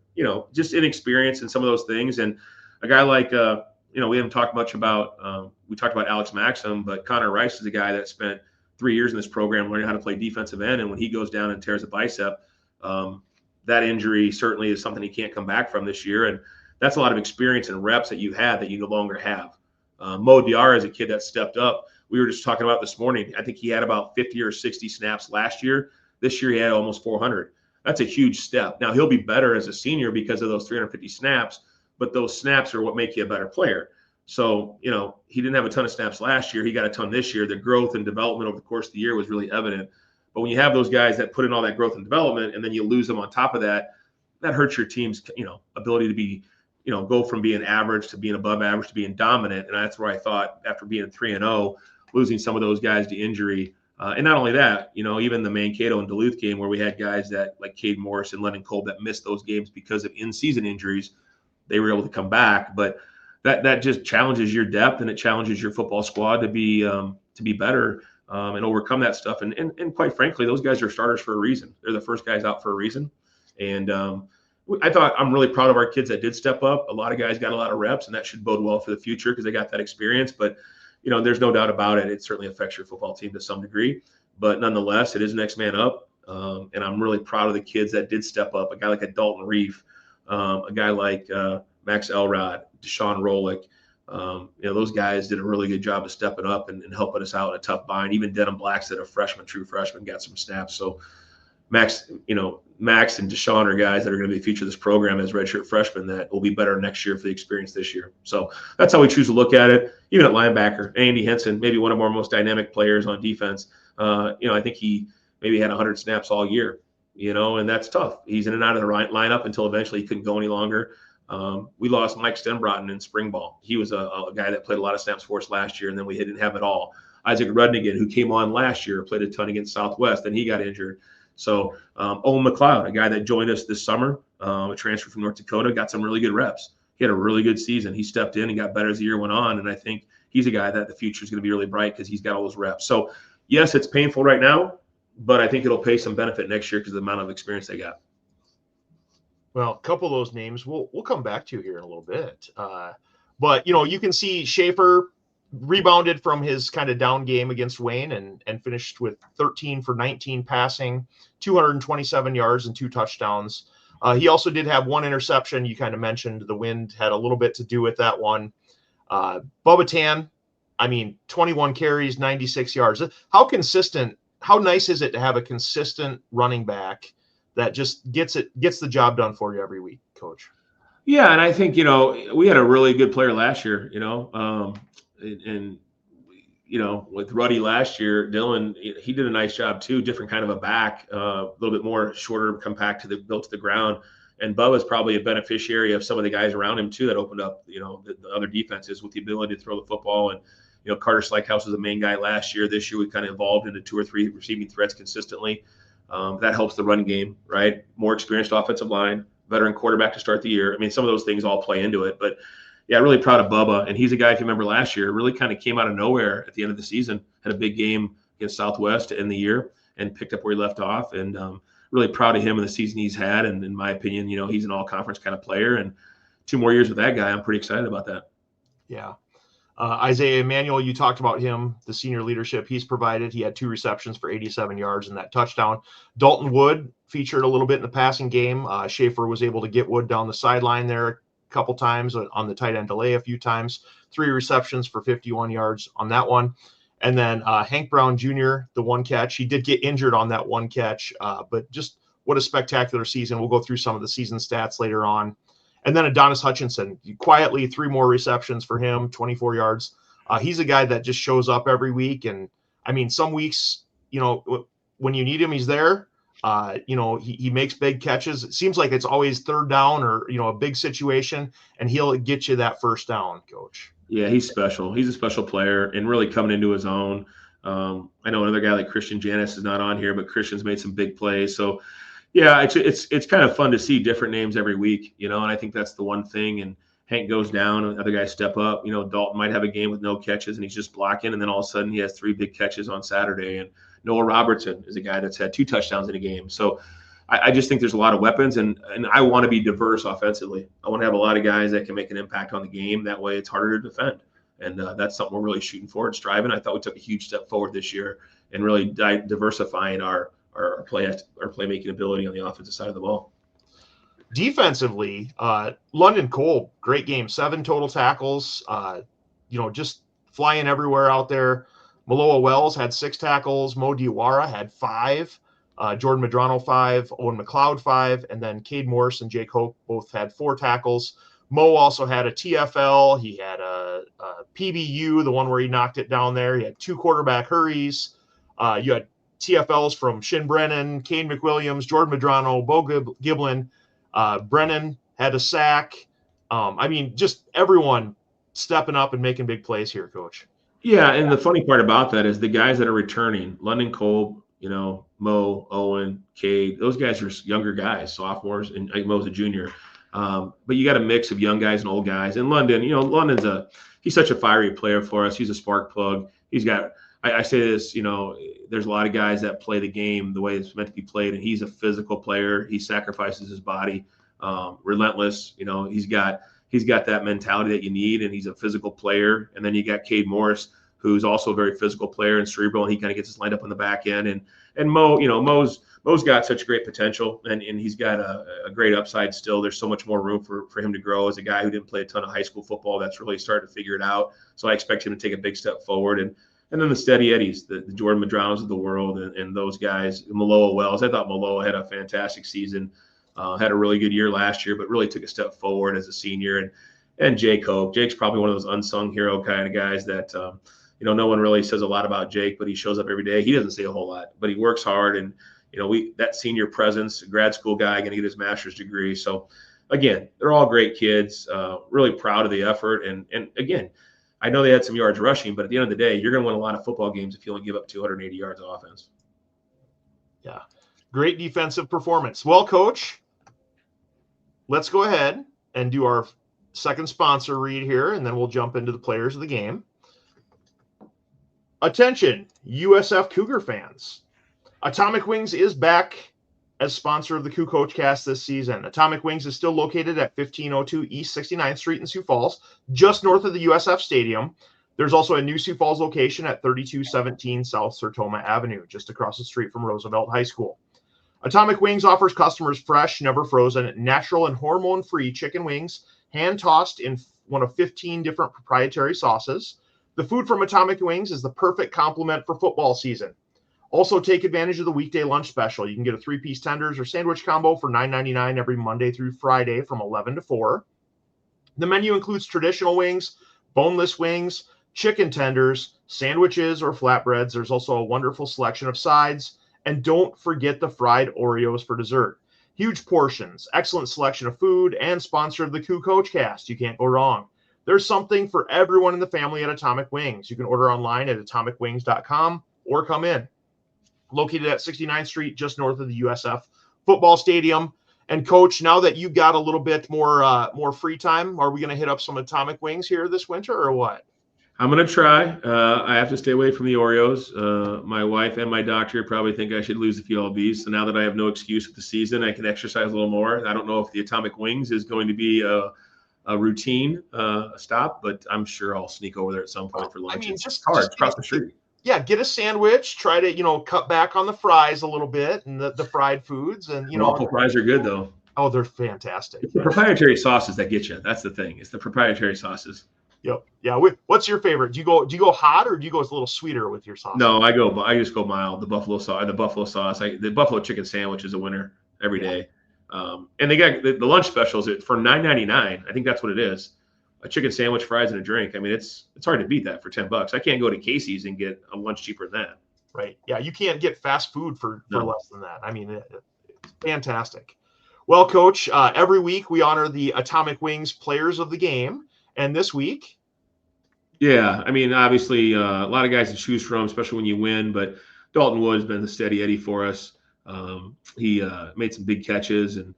[SPEAKER 2] just inexperience in some of those things. And a guy like, we haven't talked much about, we talked about Alex Maxim, but Connor Rice is a guy that spent 3 years in this program learning how to play defensive end. And when he goes down and tears a bicep, that injury certainly is something he can't come back from this year. And that's a lot of experience and reps that you had that you no longer have. Mo Diarra is a kid that stepped up. We were just talking about this morning. I think he had about 50 or 60 snaps last year. This year he had almost 400. That's a huge step. Now, he'll be better as a senior because of those 350 snaps, but those snaps are what make you a better player. So, he didn't have a ton of snaps last year. He got a ton this year. The growth and development over the course of the year was really evident. But when you have those guys that put in all that growth and development and then you lose them on top of that, that hurts your team's, ability to be, go from being average to being above average to being dominant. And that's where I thought after being 3-0, losing some of those guys to injury. And not only that, even the Mankato and Duluth game where we had guys that like Cade Morris and Lennon Cole that missed those games because of in-season injuries, they were able to come back. But that just challenges your depth and it challenges your football squad to be better and overcome that stuff. And quite frankly, those guys are starters for a reason. They're the first guys out for a reason. And I thought I'm really proud of our kids that did step up. A lot of guys got a lot of reps, and that should bode well for the future because they got that experience. But there's no doubt about it. It certainly affects your football team to some degree, but nonetheless, it is next man up. And I'm really proud of the kids that did step up. A guy like a Dalton Reef, a guy like Max Elrod, Deshaun Rolick. Those guys did a really good job of stepping up and helping us out in a tough bind. Even Denham Blackstead, a true freshman, got some snaps. So Max and Deshaun are guys that are going to be featured this program as redshirt freshmen that will be better next year for the experience this year. So that's how we choose to look at it. Even at linebacker, Andy Henson, maybe one of our most dynamic players on defense. I think he maybe had 100 snaps all year, and that's tough. He's in and out of the lineup until eventually he couldn't go any longer. We lost Mike Stenbrotten in spring ball. He was a guy that played a lot of snaps for us last year, and then we didn't have it all. Isaac Rudnigan, who came on last year, played a ton against Southwest, and he got injured. So Owen McLeod, a guy that joined us this summer, a transfer from North Dakota, got some really good reps. He had a really good season. He stepped in and got better as the year went on, and I think he's a guy that the future is going to be really bright because he's got all those reps. So, yes, it's painful right now, but I think it'll pay some benefit next year because of the amount of experience they got.
[SPEAKER 1] Well, a couple of those names we'll come back to here in a little bit. But, you can see Schaefer rebounded from his kind of down game against Wayne and finished with 13 for 19 passing, 227 yards and 2 touchdowns. He also did have 1 interception. You kind of mentioned the wind had a little bit to do with that one. Bubba Tan, 21 carries, 96 yards. How nice is it to have a consistent running back that just gets the job done for you every week, Coach?
[SPEAKER 2] Yeah, and I think, we had a really good player last year, with Ruddy last year, Dylan, he did a nice job too, different kind of a back, a little bit more shorter, compact built to the ground. And Bubba's probably a beneficiary of some of the guys around him too that opened up, the other defenses with the ability to throw the football. And, Carter Slykehouse was the main guy last year. This year we kind of evolved into 2 or 3 receiving threats consistently. That helps the run game, right? More experienced offensive line, veteran quarterback to start the year. Some of those things all play into it. But, yeah, really proud of Bubba. And he's a guy, if you remember last year, really kind of came out of nowhere at the end of the season, had a big game against Southwest to end the year and picked up where he left off. And really proud of him and the season he's had. And in my opinion, he's an all-conference kind of player. And 2 more years with that guy, I'm pretty excited about that.
[SPEAKER 1] Yeah. Isaiah Emanuel, you talked about him, the senior leadership he's provided. He had 2 receptions for 87 yards and that touchdown. Dalton Wood featured a little bit in the passing game. Schaefer was able to get Wood down the sideline there a couple times, on the tight end delay a few times. 3 receptions for 51 yards on that one. And then Hank Brown Jr., the 1 catch. He did get injured on that 1 catch, but just what a spectacular season. We'll go through some of the season stats later on. And then Adonis Hutchinson, quietly 3 more receptions for him, 24 yards. He's a guy that just shows up every week. And, some weeks, when you need him, he's there. He makes big catches. It seems like it's always 3rd down or, a big situation, and he'll get you that 1st down, Coach.
[SPEAKER 2] Yeah, he's special. He's a special player and really coming into his own. I know another guy like Christian Janis is not on here, but Christian's made some big plays. So, yeah, it's kind of fun to see different names every week, and I think that's the one thing. And Hank goes down and other guys step up. Dalton might have a game with no catches and he's just blocking, and then all of a sudden he has 3 big catches on Saturday. And Noah Robertson is a guy that's had 2 touchdowns in a game. So I just think there's a lot of weapons, and I want to be diverse offensively. I want to have a lot of guys that can make an impact on the game. That way it's harder to defend. And that's something we're really shooting for and striving. I thought we took a huge step forward this year and really diversifying our playmaking ability on the offensive side of the ball.
[SPEAKER 1] Defensively, London Cole, great game, 7 total tackles, just flying everywhere out there. Maloa Wells had 6 tackles. Mo Diawara had 5. Jordan Medrano 5. Owen McLeod 5. And then Cade Morris and Jake Hoke both had 4 tackles. Mo also had a TFL. He had a PBU, the one where he knocked it down there. He had 2 quarterback hurries. You had TFLs from Shin Brennan, Kane McWilliams, Jordan Medrano, Bo Giblin. Brennan had a sack. Just everyone stepping up and making big plays here, Coach.
[SPEAKER 2] Yeah, and the funny part about that is the guys that are returning, London Cole, Mo, Owen, Cade, those guys are younger guys, sophomores, and Mo's a junior. But you got a mix of young guys and old guys. And London, London's he's such a fiery player for us. He's a spark plug. He's got, I say this, there's a lot of guys that play the game the way it's meant to be played, and he's a physical player. He sacrifices his body, relentless. He's got that mentality that you need, and he's a physical player. And then you got Cade Morris, who's also a very physical player and cerebral, and he kind of gets us lined up on the back end. And Mo, Mo's got such great potential, and he's got a great upside still. There's so much more room for him to grow as a guy who didn't play a ton of high school football that's really started to figure it out. So I expect him to take a big step forward. And then the steady Eddies, the Jordan Medranos of the world, and those guys, Maloa Wells. I thought Maloa had a fantastic season, had a really good year last year, but really took a step forward as a senior. And Jake Hoke. Jake's probably one of those unsung hero kind of guys that no one really says a lot about Jake, but he shows up every day. He doesn't say a whole lot, but he works hard. And that senior presence, grad school guy, going to get his master's degree. So again, they're all great kids. Really proud of the effort. And again, I know they had some yards rushing, but at the end of the day, you're going to win a lot of football games if you only give up 280 yards of offense.
[SPEAKER 1] Yeah. Great defensive performance. Well, Coach, let's go ahead and do our second sponsor read here, and then we'll jump into the players of the game. Attention, USF Cougar fans. Atomic Wings is back as sponsor of the Coup Coach Cast this season. Atomic Wings is still located at 1502 East 69th Street in Sioux Falls, just north of the USF Stadium. There's also a new Sioux Falls location at 3217 South Sertoma Avenue, just across the street from Roosevelt High School. Atomic Wings offers customers fresh, never frozen, natural and hormone-free chicken wings, hand-tossed in one of 15 different proprietary sauces. The food from Atomic Wings is the perfect complement for football season. Also, take advantage of the weekday lunch special. You can get a 3-piece tenders or sandwich combo for $9.99 every Monday through Friday from 11 to 4. The menu includes traditional wings, boneless wings, chicken tenders, sandwiches, or flatbreads. There's also a wonderful selection of sides. And don't forget the fried Oreos for dessert. Huge portions, excellent selection of food, and sponsor of the Coup Coach Cast. You can't go wrong. There's something for everyone in the family at Atomic Wings. You can order online at atomicwings.com or come in. Located at 69th Street, just north of the USF football stadium. And Coach, now that you've got a little bit more free time, are we going to hit up some Atomic Wings here this winter or what?
[SPEAKER 2] I'm going to try. I have to stay away from the Oreos. My wife and my doctor probably think I should lose a few lbs. So now that I have no excuse with the season, I can exercise a little more. I don't know if the Atomic Wings is going to be a routine stop, but I'm sure I'll sneak over there at some point for lunch.
[SPEAKER 1] I mean,
[SPEAKER 2] just hard across the street.
[SPEAKER 1] Yeah, get a sandwich. Try to, cut back on the fries a little bit and the fried foods. And,
[SPEAKER 2] waffle fries are good, though.
[SPEAKER 1] Oh, they're fantastic.
[SPEAKER 2] It's the proprietary sauces that get you. That's the thing. It's the proprietary sauces.
[SPEAKER 1] Yep. Yeah. What's your favorite? Do you go hot or do you go a little sweeter with your sauce?
[SPEAKER 2] No, I just go mild. The buffalo sauce. The buffalo chicken sandwich is a winner every day. And they got the lunch specials for $9.99. I think that's what it is. A chicken sandwich, fries, and a drink. I mean, it's hard to beat that for $10. I can't go to Casey's and get a lunch cheaper than that.
[SPEAKER 1] Right. Yeah. You can't get fast food for less than that. I mean, it's fantastic. Well, Coach, every week we honor the Atomic Wings players of the game. And this week?
[SPEAKER 2] Yeah. I mean, obviously, a lot of guys to choose from, especially when you win. But Dalton Wood's been the steady Eddie for us. He made some big catches and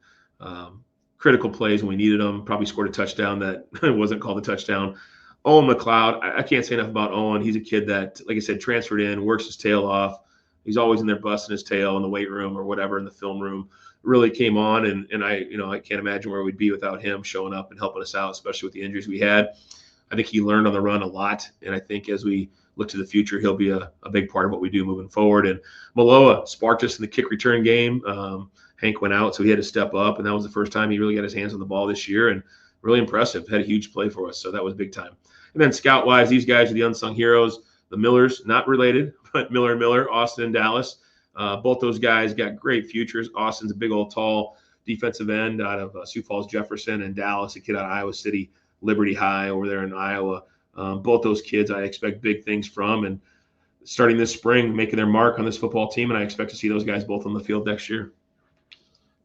[SPEAKER 2] critical plays when we needed them. Probably scored a touchdown that wasn't called a touchdown. Owen McLeod, I can't say enough about Owen. He's a kid that, like I said, transferred in, works his tail off. He's always in there busting his tail in the weight room or whatever in the film room. Really came on, and I can't imagine where we'd be without him showing up and helping us out, especially with the injuries we had. I think he learned on the run a lot, and I think as we look to the future, he'll be a big part of what we do moving forward. And Maloa sparked us in the kick return game. Hank went out, so he had to step up, and that was the first time he really got his hands on the ball this year, and really impressive. Had a huge play for us, so that was big time. And then scout-wise, these guys are the unsung heroes. The Millers, not related, but Miller and Miller, Austin and Dallas. Both those guys got great futures. Austin's a big old tall defensive end out of Sioux Falls Jefferson, and Dallas, a kid out of Iowa City, Liberty High over there in Iowa. Both those kids I expect big things from, and starting this spring, making their mark on this football team, and I expect to see those guys both on the field next year.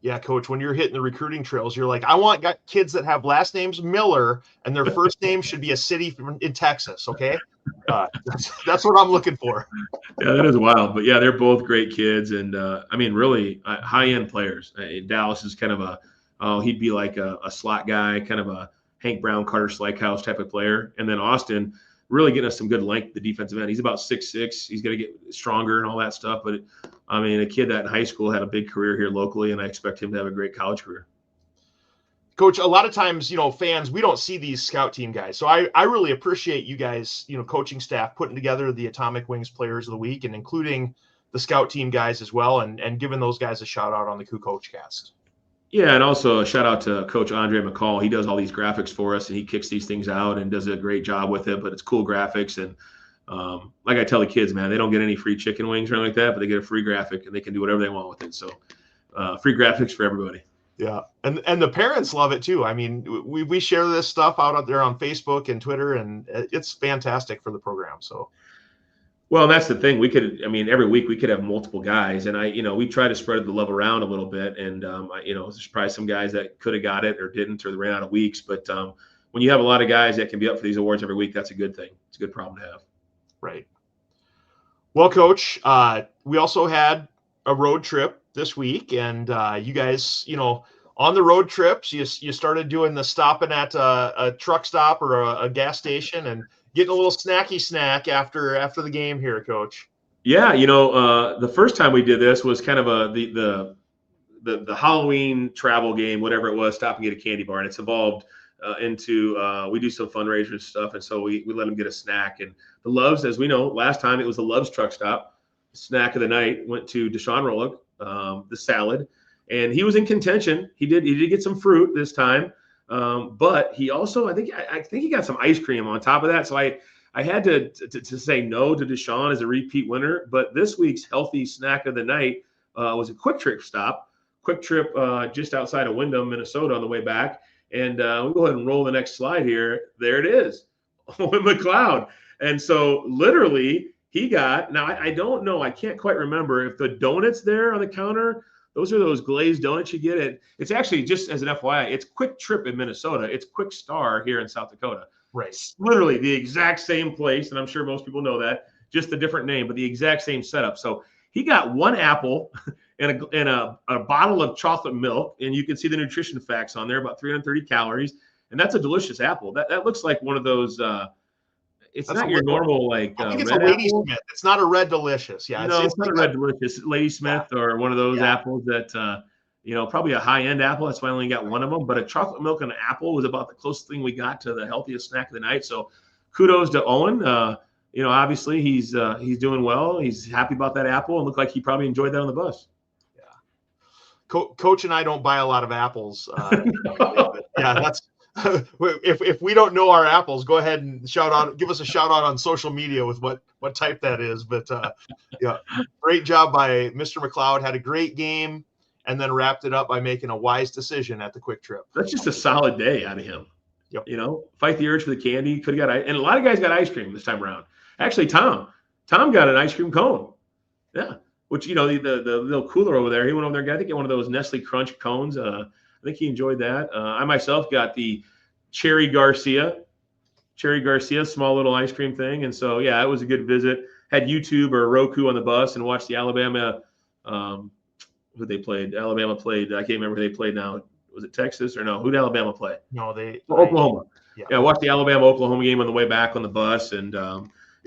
[SPEAKER 1] Yeah, Coach, when you're hitting the recruiting trails, you're like, I want kids that have last names Miller, and their first name should be a city in Texas, okay? That's what I'm looking for.
[SPEAKER 2] Yeah, that is wild. But, yeah, they're both great kids, and, really high-end players. Dallas is kind of he'd be like a slot guy, kind of a Hank Brown, Carter Slykehouse type of player. And then Austin really getting us some good length at the defensive end. He's about 6'6". He's going to get stronger and all that stuff. But, a kid that in high school had a big career here locally, and I expect him to have a great college career.
[SPEAKER 1] Coach, a lot of times, fans, we don't see these scout team guys. So I really appreciate you guys, coaching staff putting together the Atomic Wings players of the week and including the scout team guys as well and giving those guys a shout out on the Coup Coach Cast.
[SPEAKER 2] Yeah, and also a shout out to Coach Andre McCall. He does all these graphics for us, and he kicks these things out and does a great job with it. But it's cool graphics, and like I tell the kids, man, they don't get any free chicken wings or anything like that, but they get a free graphic, and they can do whatever they want with it. So free graphics for everybody.
[SPEAKER 1] Yeah, and the parents love it too. I mean, we share this stuff out there on Facebook and Twitter, and it's fantastic for the program. So.
[SPEAKER 2] Well, that's the thing. Every week we could have multiple guys, and we try to spread the love around a little bit. And there's probably some guys that could have got it or didn't, or they ran out of weeks. But when you have a lot of guys that can be up for these awards every week, that's a good thing. It's a good problem to have.
[SPEAKER 1] Right. Well, Coach, we also had a road trip this week, and you guys, on the road trips, you started doing the stopping at a truck stop or a gas station and getting a little snacky snack after the game here, Coach.
[SPEAKER 2] Yeah, the first time we did this was kind of the Halloween travel game, whatever it was, stop and get a candy bar, and it's evolved into we do some fundraisers stuff, and so we let them get a snack. And the Loves, as we know, last time it was the Loves truck stop. Snack of the night went to Deshaun Rolick, the salad, and he was in contention. He did get some fruit this time, but he also I think he got some ice cream on top of that. So I had to say no to Deshaun as a repeat winner. But this week's healthy snack of the night was a Quick Trip stop. Quick Trip just outside of Windham, Minnesota, on the way back. And we'll go ahead and roll the next slide here. There it is, Owen McLeod. And so literally he got, now I don't know, I can't quite remember if the donuts there on the counter, those are those glazed donuts you get at, it's actually, just as an FYI, it's Quick Trip in Minnesota. It's Quick Star here in South Dakota.
[SPEAKER 1] Right.
[SPEAKER 2] It's literally the exact same place. And I'm sure most people know that, just a different name, but the exact same setup. So he got one apple and a bottle of chocolate milk, and you can see the nutrition facts on there, about 330 calories, and that's a delicious apple. That looks like one of those. It's
[SPEAKER 1] That's
[SPEAKER 2] not your normal I think
[SPEAKER 1] it's
[SPEAKER 2] red
[SPEAKER 1] a Lady
[SPEAKER 2] apple.
[SPEAKER 1] Smith. It's not a Red Delicious. Yeah,
[SPEAKER 2] It's not a Red Delicious. Lady Smith or one of those apples that probably a high end apple. That's why I only got one of them. But a chocolate milk and an apple was about the closest thing we got to the healthiest snack of the night. So kudos to Owen. Obviously he's doing well. He's happy about that apple and looked like he probably enjoyed that on the bus.
[SPEAKER 1] Coach and I don't buy a lot of apples. Yeah, that's if we don't know our apples, go ahead and give us a shout out on social media with what type that is. But yeah, great job by Mr. McLeod. Had a great game and then wrapped it up by making a wise decision at the Quick Trip.
[SPEAKER 2] That's just a solid day out of him.
[SPEAKER 1] Yep.
[SPEAKER 2] Fight the urge for the candy. Could have got and a lot of guys got ice cream this time around. Actually, Tom got an ice cream cone. Yeah. Which, the little cooler over there, he went over there, I think, get one of those Nestle Crunch cones. I think he enjoyed that. I myself got the Cherry Garcia, small little ice cream thing. And so, yeah, it was a good visit. Had YouTube or Roku on the bus and watched the Alabama, who they played. Alabama played, I can't remember who they played now. Was it Texas or no? Who did Alabama play?
[SPEAKER 1] No,
[SPEAKER 2] Oklahoma. Yeah, watched the Alabama-Oklahoma game on the way back on the bus. And,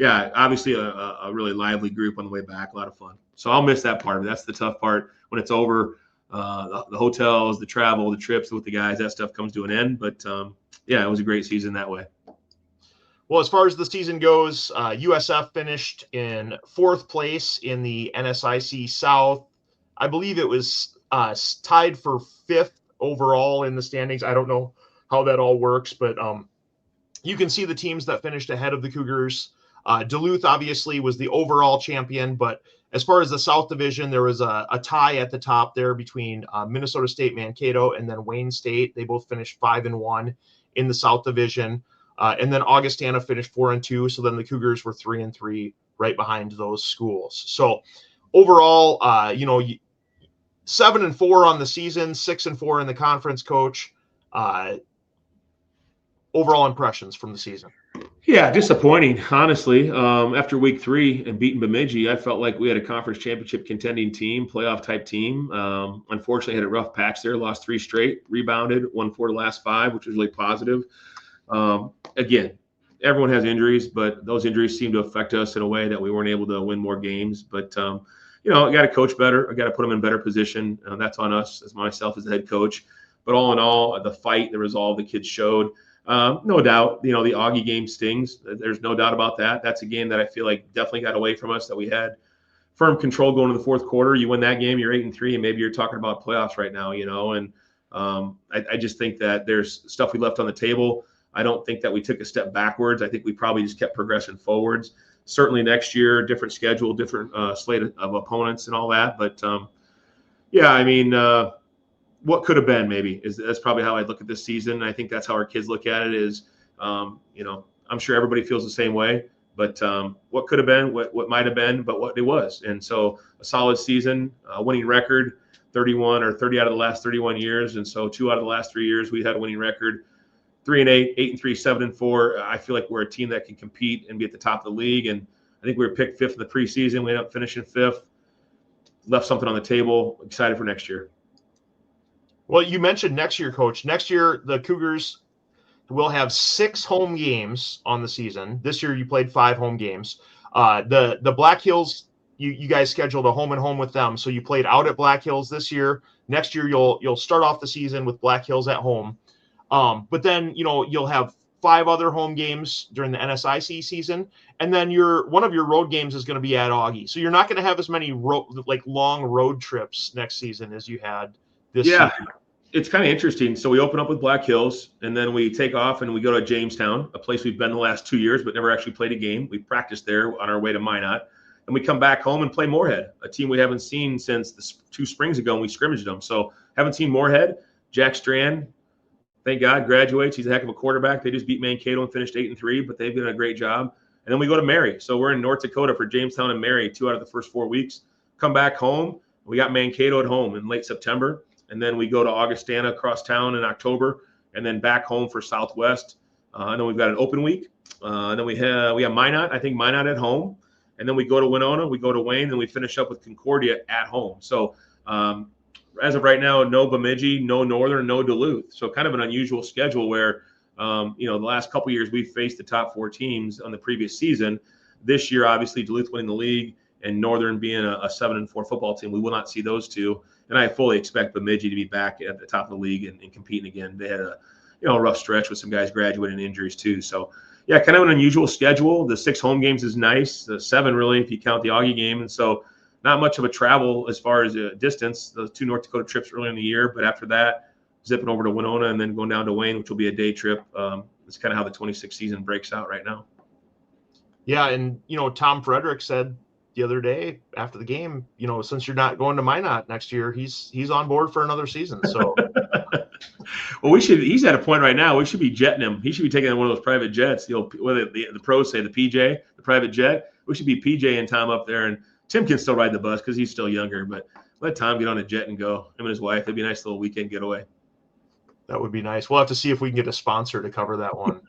[SPEAKER 2] obviously a really lively group on the way back. A lot of fun. So I'll miss that part of it. That's the tough part when it's over. The hotels, the travel, the trips with the guys, that stuff comes to an end. But it was a great season that way.
[SPEAKER 1] Well, as far as the season goes, USF finished in 4th place in the NSIC South. I believe it was tied for 5th overall in the standings. I don't know how that all works, but you can see the teams that finished ahead of the Cougars. Duluth obviously was the overall champion, but as far as the South Division, there was a tie at the top there between Minnesota State, Mankato, and then Wayne State. They both finished 5-1 in the South Division, and then Augustana finished 4-2. So then the Cougars were 3-3, right behind those schools. So overall, 7-4 on the season, 6-4 in the conference. Coach, overall impressions from the season?
[SPEAKER 2] Yeah, disappointing, honestly. After week 3 and beating Bemidji, I felt like we had a conference championship contending team, playoff type team. Unfortunately, had a rough patch there, lost 3 straight, rebounded, won 4 of the last 5, which was really positive. Again, everyone has injuries, but those injuries seem to affect us in a way that we weren't able to win more games. But, I got to coach better. I got to put them in better position. That's on us, as myself as the head coach. But all in all, the fight, the resolve the kids showed. No doubt, the Augie game stings. There's no doubt about that. That's a game that I feel like definitely got away from us, that we had firm control going to the 4th quarter. You win that game, you're 8-3, and maybe you're talking about playoffs right now, And I just think that there's stuff we left on the table. I don't think that we took a step backwards. I think we probably just kept progressing forwards. Certainly next year, different schedule, different slate of opponents and all that. But, what could have been maybe that's probably how I look at this season. I think that's how our kids look at it is, I'm sure everybody feels the same way, But what could have been, what might have been, but what it was. And so a solid season, winning record, 31 or 30 out of the last 31 years. And so 2 out of the last 3 years, we had a winning record, 3-8, 8-3, 7-4. I feel like we're a team that can compete and be at the top of the league. And I think we were picked 5th in the preseason. We ended up finishing 5th, left something on the table. Excited for next year.
[SPEAKER 1] Well, you mentioned next year, Coach. Next year, the Cougars will have 6 home games on the season. This year, you played 5 home games. The Black Hills, you guys scheduled a home and home with them, so you played out at Black Hills this year. Next year, you'll start off the season with Black Hills at home, but then you'll have 5 other home games during the NSIC season, and then one of your road games is going to be at Augie. So you're not going to have as many long road trips next season as you had this season.
[SPEAKER 2] It's kind of interesting. So we open up with Black Hills, and then we take off and we go to Jamestown, a place we've been the last 2 years but never actually played a game. We practiced there on our way to Minot. And we come back home and play Moorhead, a team we haven't seen since 2 springs ago when we scrimmaged them. So haven't seen Moorhead. Jack Strand, thank God, graduates. He's a heck of a quarterback. They just beat Mankato and finished 8-3, but they've done a great job. And then we go to Mary. So we're in North Dakota for Jamestown and Mary 2 out of the first 4 weeks. Come back home. We got Mankato at home in late September. And then we go to Augustana across town in October, and then back home for Southwest. And then we've got an open week. Then we have Minot, I think Minot at home. And then we go to Winona, we go to Wayne, then we finish up with Concordia at home. So as of right now, no Bemidji, no Northern, no Duluth. So kind of an unusual schedule where, the last couple of years we've faced the top 4 teams on the previous season. This year, obviously, Duluth winning the league and Northern being a 7-4 football team. We will not see those two. And I fully expect Bemidji to be back at the top of the league and competing again. They had a rough stretch with some guys graduating injuries too. So yeah, kind of an unusual schedule. The 6 home games is nice. The 7 really, if you count the Augie game. And so not much of a travel as far as distance. Those 2 North Dakota trips early in the year, but after that, zipping over to Winona and then going down to Wayne, which will be a day trip. It's kind of how the 26 season breaks out right now.
[SPEAKER 1] Yeah, and Tom Frederick said the other day after the game, since you're not going to Minot next year, he's on board for another season. So
[SPEAKER 2] well, he's at a point right now, we should be jetting him. He should be taking one of those private jets, whether the pros say the PJ, the private jet. We should be PJ and Tom up there, and Tim can still ride the bus because he's still younger, but let Tom get on a jet and go, him and his wife. It'd be a nice little weekend getaway.
[SPEAKER 1] That would be nice. We'll have to see if we can get a sponsor to cover that one.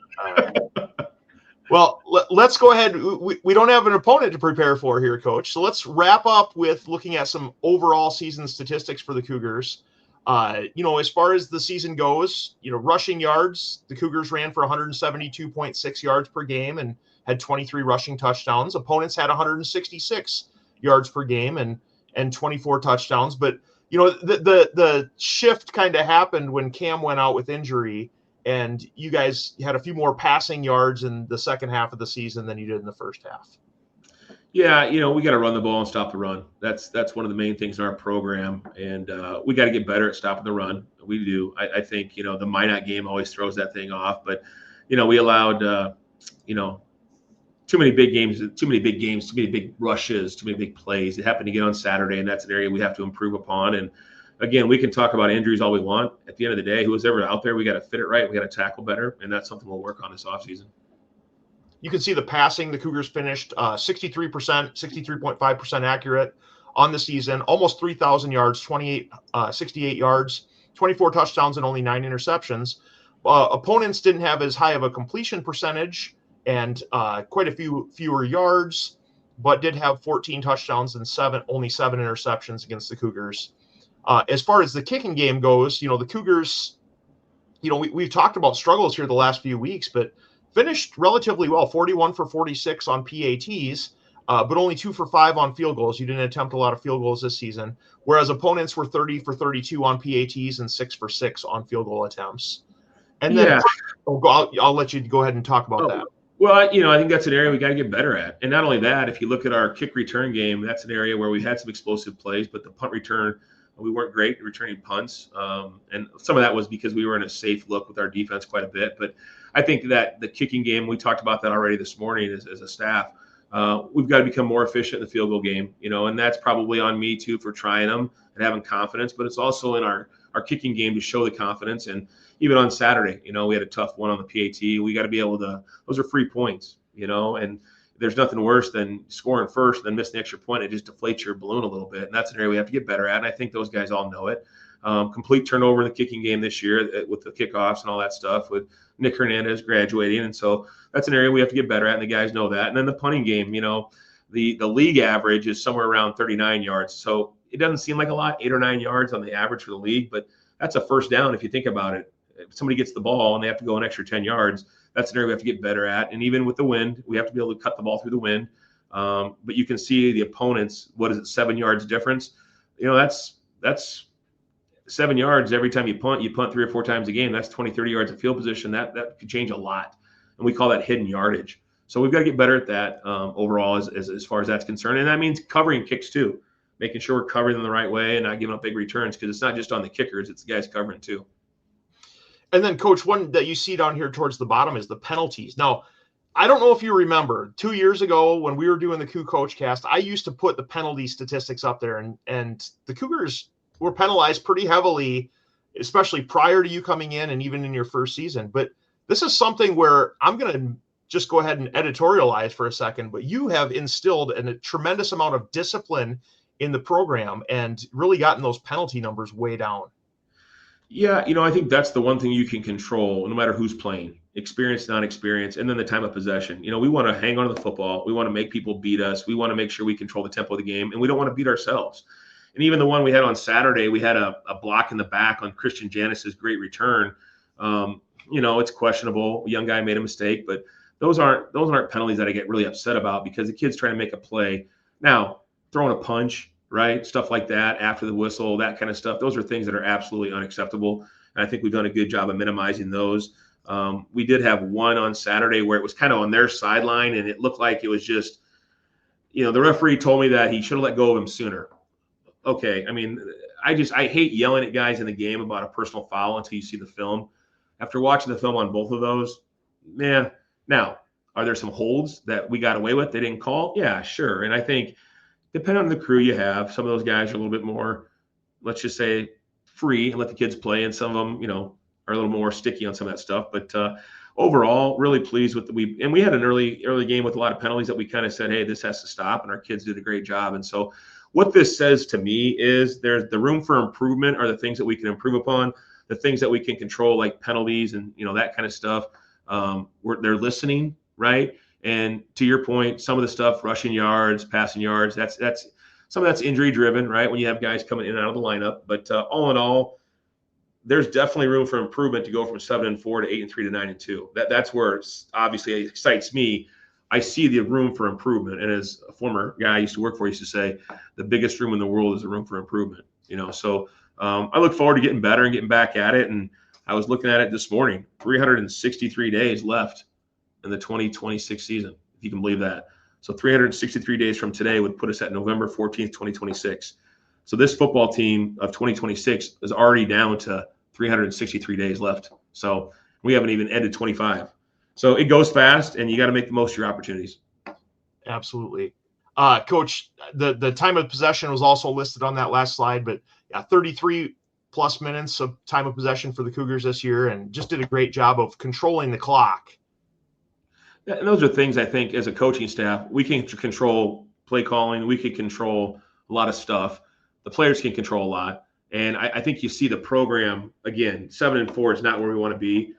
[SPEAKER 1] Well, let's go ahead. We don't have an opponent to prepare for here, Coach. So let's wrap up with looking at some overall season statistics for the Cougars. As far as the season goes, rushing yards, the Cougars ran for 172.6 yards per game and had 23 rushing touchdowns. Opponents had 166 yards per game and 24 touchdowns. But, the shift kind of happened when Cam went out with injury, and you guys had a few more passing yards in the second half of the season than you did in the first half.
[SPEAKER 2] Yeah, we got to run the ball and stop the run. That's one of the main things in our program, and we got to get better at stopping the run. We do. I think the Minot game always throws that thing off, but we allowed too many big games, too many big rushes, too many big plays. It happened again on Saturday, and that's an area we have to improve upon. And again, we can talk about injuries all we want. At the end of the day, who's ever out there, we got to fit it right. We got to tackle better, and that's something we'll work on this offseason.
[SPEAKER 1] You can see the passing. The Cougars finished 63%, 63.5% accurate on the season, almost 3,000 yards, 68 yards, 24 touchdowns, and only 9 interceptions. Opponents didn't have as high of a completion percentage and quite a few fewer yards, but did have 14 touchdowns and only 7 interceptions against the Cougars. As far as the kicking game goes, the Cougars, we've talked about struggles here the last few weeks, but finished relatively well, 41 for 46 on PATs, but only 2 for 5 on field goals. You didn't attempt a lot of field goals this season, whereas opponents were 30 for 32 on PATs and 6 for 6 on field goal attempts. And then I'll let you go ahead and talk about that.
[SPEAKER 2] Well, I think that's an area we got to get better at. And not only that, if you look at our kick return game, that's an area where we had some explosive plays, but the punt return, we weren't great at returning punts. And some of that was because we were in a safe look with our defense quite a bit. But I think that the kicking game, we talked about that already this morning as a staff. We've got to become more efficient in the field goal game, and that's probably on me too for trying them and having confidence, but it's also in our kicking game to show the confidence. And even on Saturday, we had a tough one on the PAT. We got to be able to, those are free points, and there's nothing worse than scoring first and then missing the extra point. It just deflates your balloon a little bit, and that's an area we have to get better at. And I think those guys all know it. Complete turnover in the kicking game this year with the kickoffs and all that stuff with Nick Hernandez graduating. And so that's an area we have to get better at, and the guys know that. And then the punting game, the league average is somewhere around 39 yards. So it doesn't seem like a lot, 8 or 9 yards on the average for the league, but that's a first down if you think about it. If somebody gets the ball and they have to go an extra 10 yards, that's an area we have to get better at. And even with the wind, we have to be able to cut the ball through the wind. But you can see the opponents, 7 yards difference? That's 7 yards every time you punt 3 or 4 times a game. That's 20, 30 yards of field position. That could change a lot. And we call that hidden yardage. So we've got to get better at that overall as far as that's concerned. And that means covering kicks too, making sure we're covering them the right way and not giving up big returns, because it's not just on the kickers, it's the guys covering too.
[SPEAKER 1] And then, Coach, one that you see down here towards the bottom is the penalties. Now, I don't know if you remember 2 years ago when we were doing the Coup Coach Cast, I used to put the penalty statistics up there, and the Cougars were penalized pretty heavily, especially prior to you coming in and even in your first season. But this is something where I'm going to just go ahead and editorialize for a second, but you have instilled a tremendous amount of discipline in the program and really gotten those penalty numbers way down.
[SPEAKER 2] Yeah, I think that's the one thing you can control no matter who's playing, experience, non-experience, and then the time of possession. We want to hang on to the football. We want to make people beat us. We want to make sure we control the tempo of the game, and we don't want to beat ourselves. And even the one we had on Saturday, we had a block in the back on Christian Janis's great return. It's questionable. A young guy made a mistake, but those aren't penalties that I get really upset about, because the kid's trying to make a play. Now, throwing a punch, right? Stuff like that after the whistle, that kind of stuff. Those are things that are absolutely unacceptable. And I think we've done a good job of minimizing those. We did have one on Saturday where it was kind of on their sideline, and it looked like it was just, the referee told me that he should have let go of him sooner. Okay. I mean, I hate yelling at guys in the game about a personal foul until you see the film. After watching the film on both of those, man. Now, are there some holds that we got away with they didn't call? Yeah, sure. And I think depending on the crew you have, some of those guys are a little bit more, let's just say, free and let the kids play, and some of them, are a little more sticky on some of that stuff. But overall, really pleased with we had an early game with a lot of penalties that we kind of said, hey, this has to stop, and our kids did a great job. And so what this says to me is there's the room for improvement are the things that we can improve upon, the things that we can control, like penalties and that kind of stuff. They're listening, right? And to your point, some of the stuff, rushing yards, passing yards, that's some of that's injury driven, right? When you have guys coming in and out of the lineup. But all in all, there's definitely room for improvement to go from 7-4 to 8-3 to 9-2. That's where it's obviously excites me. I see the room for improvement. And as a former guy I used to work for, used to say, the biggest room in the world is the room for improvement. So I look forward to getting better and getting back at it. And I was looking at it this morning, 363 days left in the 2026 season, if you can believe that. So 363 days from today would put us at November 14th, 2026. So this football team of 2026 is already down to 363 days left. So we haven't even ended 25. So it goes fast, and you got to make the most of your opportunities.
[SPEAKER 1] Absolutely. Coach, the time of possession was also listed on that last slide, but 33 plus minutes of time of possession for the Cougars this year, and just did a great job of controlling the clock.
[SPEAKER 2] And those are things I think as a coaching staff, we can control play calling. We can control a lot of stuff. The players can control a lot. And I think you see the program, again, 7-4 is not where we want to be.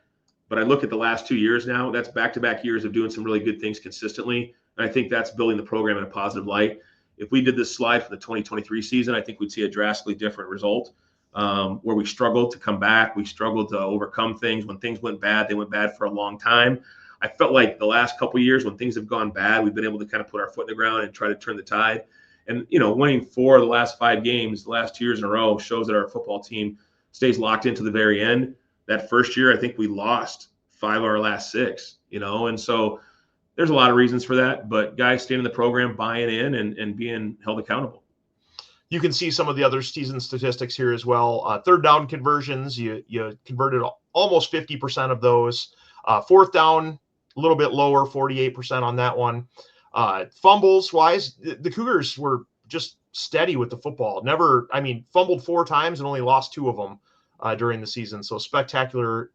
[SPEAKER 2] But I look at the last 2 years now, that's back-to-back years of doing some really good things consistently. And I think that's building the program in a positive light. If we did this slide for the 2023 season, I think we'd see a drastically different result where we struggled to come back. We struggled to overcome things. When things went bad, they went bad for a long time. I felt like the last couple of years when things have gone bad, we've been able to kind of put our foot in the ground and try to turn the tide. And, winning 4 of the last 5 games, the last 2 years in a row, shows that our football team stays locked into the very end. That first year, I think we lost 5 of our last 6, and so there's a lot of reasons for that, but guys staying in the program, buying in and being held accountable.
[SPEAKER 1] You can see some of the other season statistics here as well. Third down conversions, you converted almost 50% of those. Fourth down, a little bit lower, 48% on that one. Fumbles wise, the Cougars were just steady with the football. Fumbled 4 times and only lost 2 of them during the season. So spectacular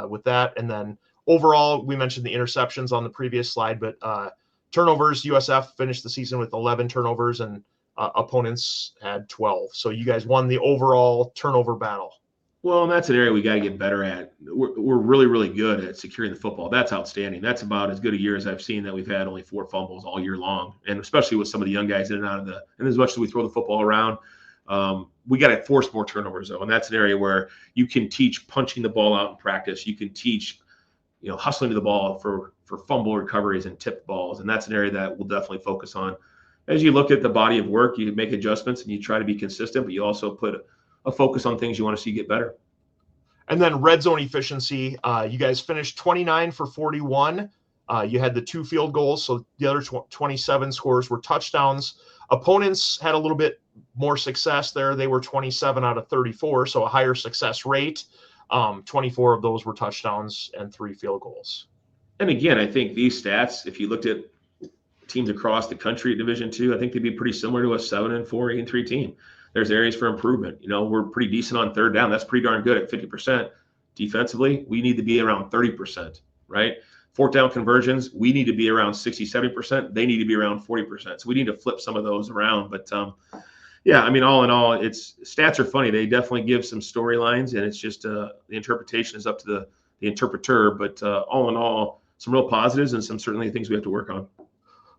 [SPEAKER 1] with that. And then overall, we mentioned the interceptions on the previous slide, but Turnovers, USF finished the season with 11 turnovers, and opponents had 12. So you guys won the overall turnover battle.
[SPEAKER 2] Well, and that's an area we got to get better at. We're really, really good at securing the football. That's outstanding. That's about as good a year as I've seen that we've had only 4 fumbles all year long. And especially with some of the young guys in and out of and as much as we throw the football around, we got to force more turnovers though. And that's an area where you can teach punching the ball out in practice. You can teach, hustling to the ball for fumble recoveries and tipped balls. And that's an area that we'll definitely focus on. As you look at the body of work, you make adjustments and you try to be consistent, but you also put a focus on things you want to see get better.
[SPEAKER 1] And then red zone efficiency, you guys finished 29 for 41. You had the 2 field goals, so the other 27 scores were touchdowns. Opponents had a little bit more success there. They were 27 out of 34, so a higher success rate. 24 of those were touchdowns and 3 field goals.
[SPEAKER 2] And again, I think these stats, if you looked at teams across the country at Division II, I think they'd be pretty similar to a 7-4, 8-3 team. There's areas for improvement. We're pretty decent on third down. That's pretty darn good at 50%. Defensively, we need to be around 30%, right? Fourth down conversions, we need to be around 60, 70%. They need to be around 40%. So we need to flip some of those around. But yeah, I mean, all in all, stats are funny. They definitely give some storylines, and it's just the interpretation is up to the interpreter. But all in all, some real positives and some certainly things we have to work on.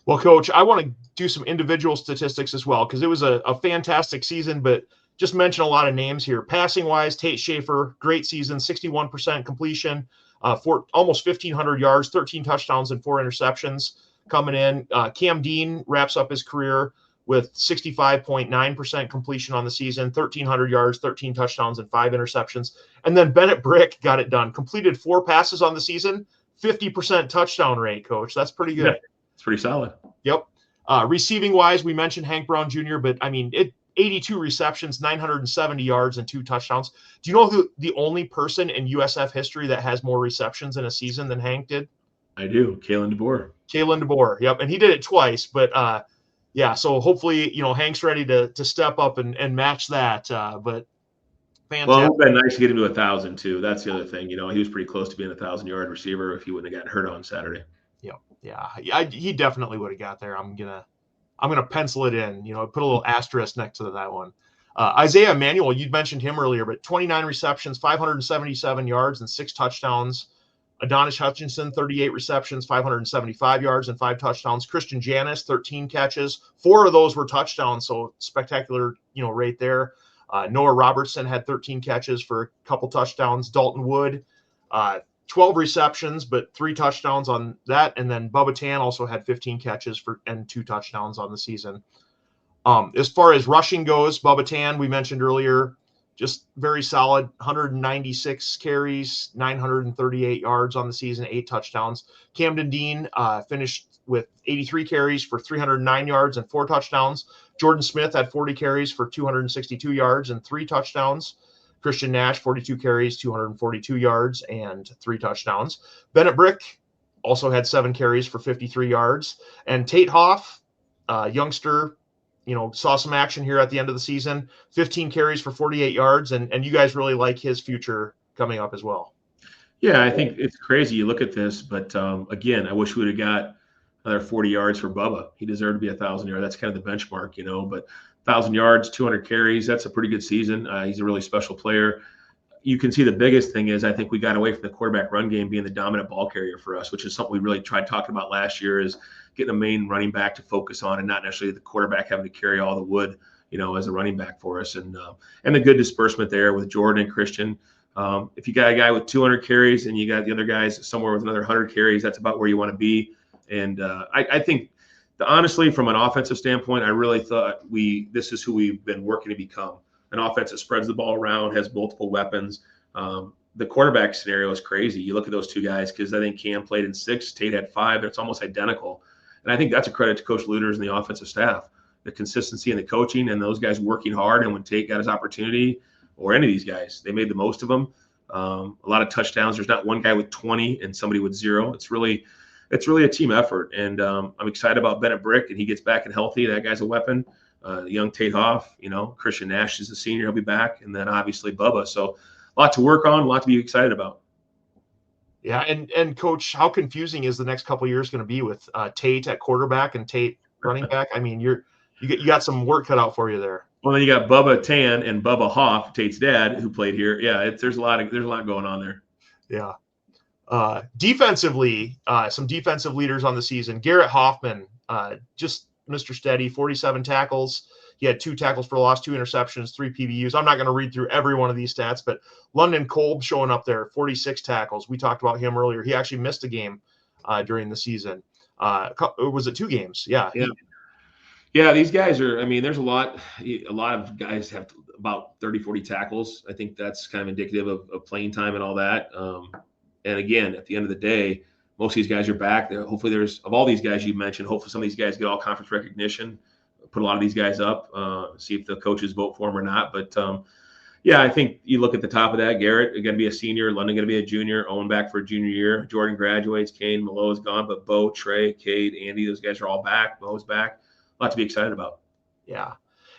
[SPEAKER 1] Well, Coach, I want to do some individual statistics as well, because it was a fantastic season, but just mention a lot of names here. Passing-wise, Tate Schaefer, great season, 61% completion, for almost 1,500 yards, 13 touchdowns and 4 interceptions coming in. Cam Dean wraps up his career with 65.9% completion on the season, 1,300 yards, 13 touchdowns and 5 interceptions. And then Bennett Brick got it done. Completed 4 passes on the season, 50% touchdown rate, Coach. That's pretty good.
[SPEAKER 2] Yeah. It's pretty solid.
[SPEAKER 1] Yep. Receiving wise, we mentioned Hank Brown Jr., but I mean, 82 receptions, 970 yards, and 2 touchdowns. Do you know who the only person in USF history that has more receptions in a season than Hank did?
[SPEAKER 2] I do. Kalen DeBoer.
[SPEAKER 1] Kalen DeBoer. Yep. And he did it twice, but yeah, so hopefully, Hank's ready to step up and match that. But fantastic.
[SPEAKER 2] Well, it would have been nice to get him to 1,000 too. That's the other thing. He was pretty close to being a 1,000-yard receiver if he wouldn't have gotten hurt on Saturday.
[SPEAKER 1] Yeah, he definitely would have got there. I'm gonna pencil it in. Put a little asterisk next to that one. Isaiah Emanuel, you mentioned him earlier, but 29 receptions, 577 yards, and 6 touchdowns. Adonis Hutchinson, 38 receptions, 575 yards, and 5 touchdowns. Christian Janis, 13 catches, 4 of those were touchdowns, so spectacular, rate there. Noah Robertson had 13 catches for a couple touchdowns. Dalton Wood, 12 receptions, but 3 touchdowns on that. And then Bubba Tan also had 15 catches and 2 touchdowns on the season. As far as rushing goes, Bubba Tan, we mentioned earlier, just very solid, 196 carries, 938 yards on the season, 8 touchdowns. Camden Dean finished with 83 carries for 309 yards and 4 touchdowns. Jordan Smith had 40 carries for 262 yards and 3 touchdowns. Christian Nash, 42 carries, 242 yards, and 3 touchdowns. Bennett Brick also had 7 carries for 53 yards. And Tate Hoff, youngster, saw some action here at the end of the season, 15 carries for 48 yards, and you guys really like his future coming up as well.
[SPEAKER 2] Yeah, I think it's crazy. You look at this, but again, I wish we would have got another 40 yards for Bubba. He deserved to be 1,000 yards. That's kind of the benchmark, but 1,000 yards, 200 carries, that's a pretty good season. He's a really special player. You can see the biggest thing is I think we got away from the quarterback run game being the dominant ball carrier for us, which is something we really tried talking about last year, is getting a main running back to focus on and not necessarily the quarterback having to carry all the wood, as a running back for us. And the good disbursement there with Jordan and Christian. If you got a guy with 200 carries and you got the other guys somewhere with another 100 carries, that's about where you want to be. And I think honestly, from an offensive standpoint, I really thought this is who we've been working to become. An offense that spreads the ball around, has multiple weapons. The quarterback scenario is crazy. You look at those 2 guys, because I think Cam played in 6, Tate had 5. It's almost identical. And I think that's a credit to Coach Luters and the offensive staff, the consistency in the coaching and those guys working hard. And when Tate got his opportunity, or any of these guys, they made the most of them. A lot of touchdowns. There's not one guy with 20 and somebody with 0. It's really a team effort. And I'm excited about Bennett Brick, and he gets back and healthy. That guy's a weapon. Young Tate Hoff, Christian Nash is a senior. He'll be back. And then obviously Bubba. So a lot to work on, a lot to be excited about.
[SPEAKER 1] Yeah, and Coach, how confusing is the next couple of years going to be with Tate at quarterback and Tate running back? I mean, you got some work cut out for you there.
[SPEAKER 2] Well, then you got Bubba Tan and Bubba Hoff, Tate's dad, who played here. Yeah, there's a lot going on there.
[SPEAKER 1] Yeah. Defensively, some defensive leaders on the season. Garrett Hoffman, just Mr. Steady, 47 tackles. He had 2 tackles for loss, 2 interceptions, 3 PBUs. I'm not going to read through every one of these stats, but London Kolb showing up there, 46 tackles. We talked about him earlier. He actually missed a game during the season. Was it 2 games? Yeah.
[SPEAKER 2] Yeah, these guys are, I mean, there's a lot of guys have about 30, 40 tackles. I think that's kind of indicative of playing time and all that. And again, at the end of the day, most of these guys are back. Hopefully of all these guys you mentioned, hopefully some of these guys get all conference recognition, put a lot of these guys up, see if the coaches vote for them or not. But yeah, I think you look at the top of that, Garrett going to be a senior, London going to be a junior, Owen back for a junior year, Jordan graduates, Kane, Malo is gone, but Bo, Trey, Cade, Andy, those guys are all back. Mo's back. A lot to be excited about.
[SPEAKER 1] Yeah.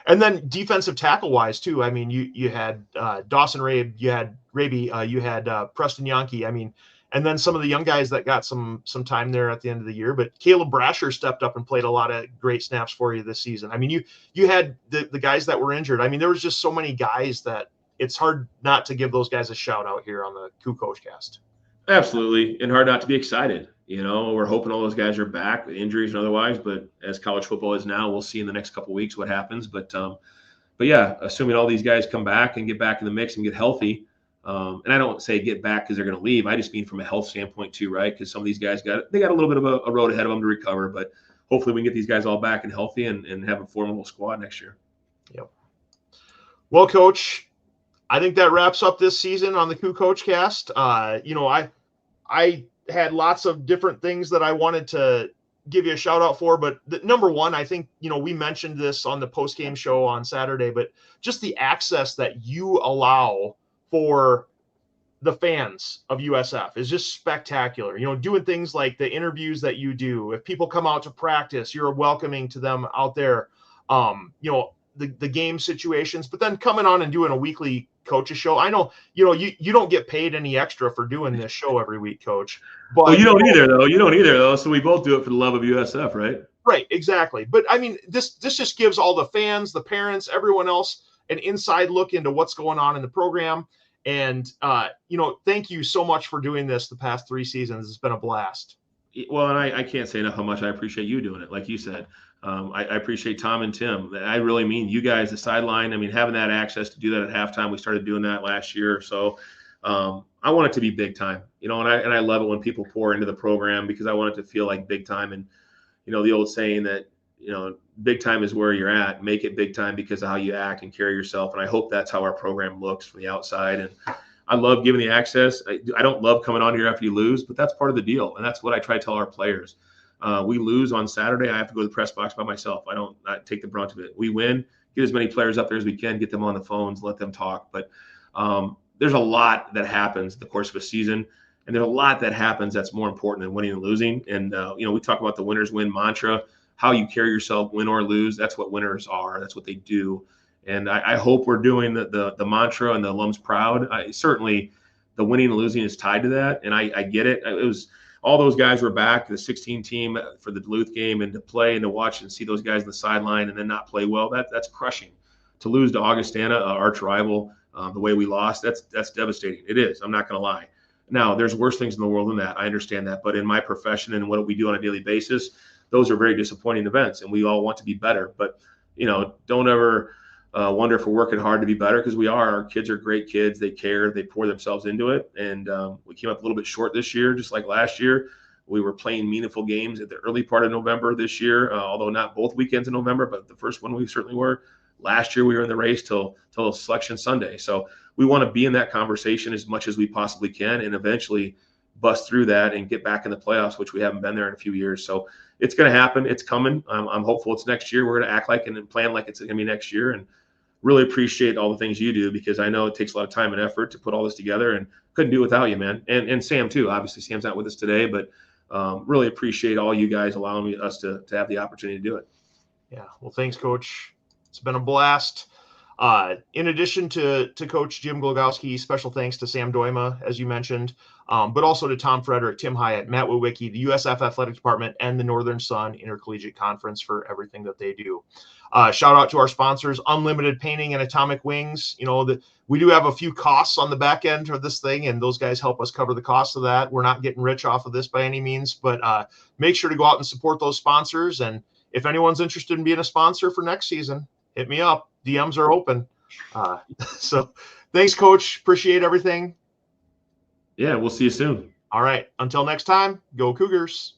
[SPEAKER 1] And then defensive tackle wise too. I mean, you had Dawson Rabe, you had Raby, you had Preston Yankee. I mean, and then some of the young guys that got some time there at the end of the year. But Caleb Brasher stepped up and played a lot of great snaps for you this season. I mean, you had the guys that were injured. I mean, there was just so many guys that it's hard not to give those guys a shout out here on the Coup Coach Cast.
[SPEAKER 2] Absolutely, and hard not to be excited. You know, we're hoping all those guys are back, injuries and otherwise. But as college football is now, we'll see in the next couple of weeks what happens. But yeah, assuming all these guys come back and get back in the mix and get healthy. And I don't say get back because they're going to leave. I just mean from a health standpoint too, right? Because some of these guys got a little bit of a road ahead of them to recover. But hopefully we can get these guys all back and healthy and have a formidable squad next year.
[SPEAKER 1] Yep. Well, Coach, I think that wraps up this season on the Coup Coach Cast. You know, I had lots of different things that I wanted to give you a shout out for, but number one, I think, you know, we mentioned this on the post game show on Saturday, but just the access that you allow for the fans of USF is just spectacular. You know, doing things like the interviews that you do. If people come out to practice, you're welcoming to them out there. You know, the game situations, but then coming on and doing a weekly coaches show. I know, you know, you don't get paid any extra for doing this show every week, Coach.
[SPEAKER 2] But well, you don't either, though. So we both do it for the love of USF, right?
[SPEAKER 1] Right, exactly. But I mean, this just gives all the fans, the parents, everyone else an inside look into what's going on in the program. And you know, thank you so much for doing this the past 3 seasons. It's been a blast.
[SPEAKER 2] Well, and I can't say enough how much I appreciate you doing it. Like you said, I appreciate Tom and Tim. I really mean you guys, the sideline. I mean, having that access to do that at halftime. We started doing that last year or so. I want it to be big time, you know, and I love it when people pour into the program because I want it to feel like big time. And, you know, the old saying that, you know, big time is where you're at. Make it big time because of how you act and carry yourself. And I hope that's how our program looks from the outside. And I love giving the access. I don't love coming on here after you lose, but that's part of the deal. And that's what I try to tell our players. We lose on Saturday, I have to go to the press box by myself. I don't take the brunt of it. We win, get as many players up there as we can, get them on the phones, let them talk. But there's a lot that happens in the course of a season, and there's a lot that happens that's more important than winning and losing. And, you know, we talk about the winners win mantra, how you carry yourself, win or lose. That's what winners are. That's what they do. And I hope we're doing the mantra and the alums proud. Certainly the winning and losing is tied to that, and I get it. It was all those guys were back, the 16 team for the Duluth game, and to play and to watch and see those guys on the sideline and then not play well, that's crushing. To lose to Augustana, arch rival, the way we lost, that's devastating. It is. I'm not going to lie. Now, there's worse things in the world than that. I understand that. But in my profession and what we do on a daily basis, those are very disappointing events, and we all want to be better. But, you know, don't ever wonder if we're working hard to be better, because we are. Our kids are great kids. They care. They pour themselves into it. And we came up a little bit short this year, just like last year. We were playing meaningful games at the early part of November this year, although not both weekends in November, but the first one we certainly were. Last year we were in the race till Selection Sunday. So we want to be in that conversation as much as we possibly can and eventually bust through that and get back in the playoffs, which we haven't been there in a few years. So it's going to happen. It's coming. I'm hopeful it's next year. We're going to act like and plan like it's going to be next year, and really appreciate all the things you do, because I know it takes a lot of time and effort to put all this together, and couldn't do it without you, man. And Sam too. Obviously Sam's not with us today, but really appreciate all you guys allowing us to have the opportunity to do it.
[SPEAKER 1] Yeah. Well, thanks, Coach. It's been a blast. In addition to Coach Jim Glogowski, special thanks to Sam Doima, as you mentioned. but also to Tom Frederick, Tim Hyatt, Matt Wawicki, the USF Athletic Department, and the Northern Sun Intercollegiate Conference for everything that they do. Shout out to our sponsors, Unlimited Painting and Atomic Wings. We do have a few costs on the back end of this thing, and those guys help us cover the cost of that. We're not getting rich off of this by any means, but make sure to go out and support those sponsors. And if anyone's interested in being a sponsor for next season, hit me up. DMs are open. So thanks, Coach. Appreciate everything.
[SPEAKER 2] Yeah, we'll see you soon.
[SPEAKER 1] All right. Until next time, go Cougars.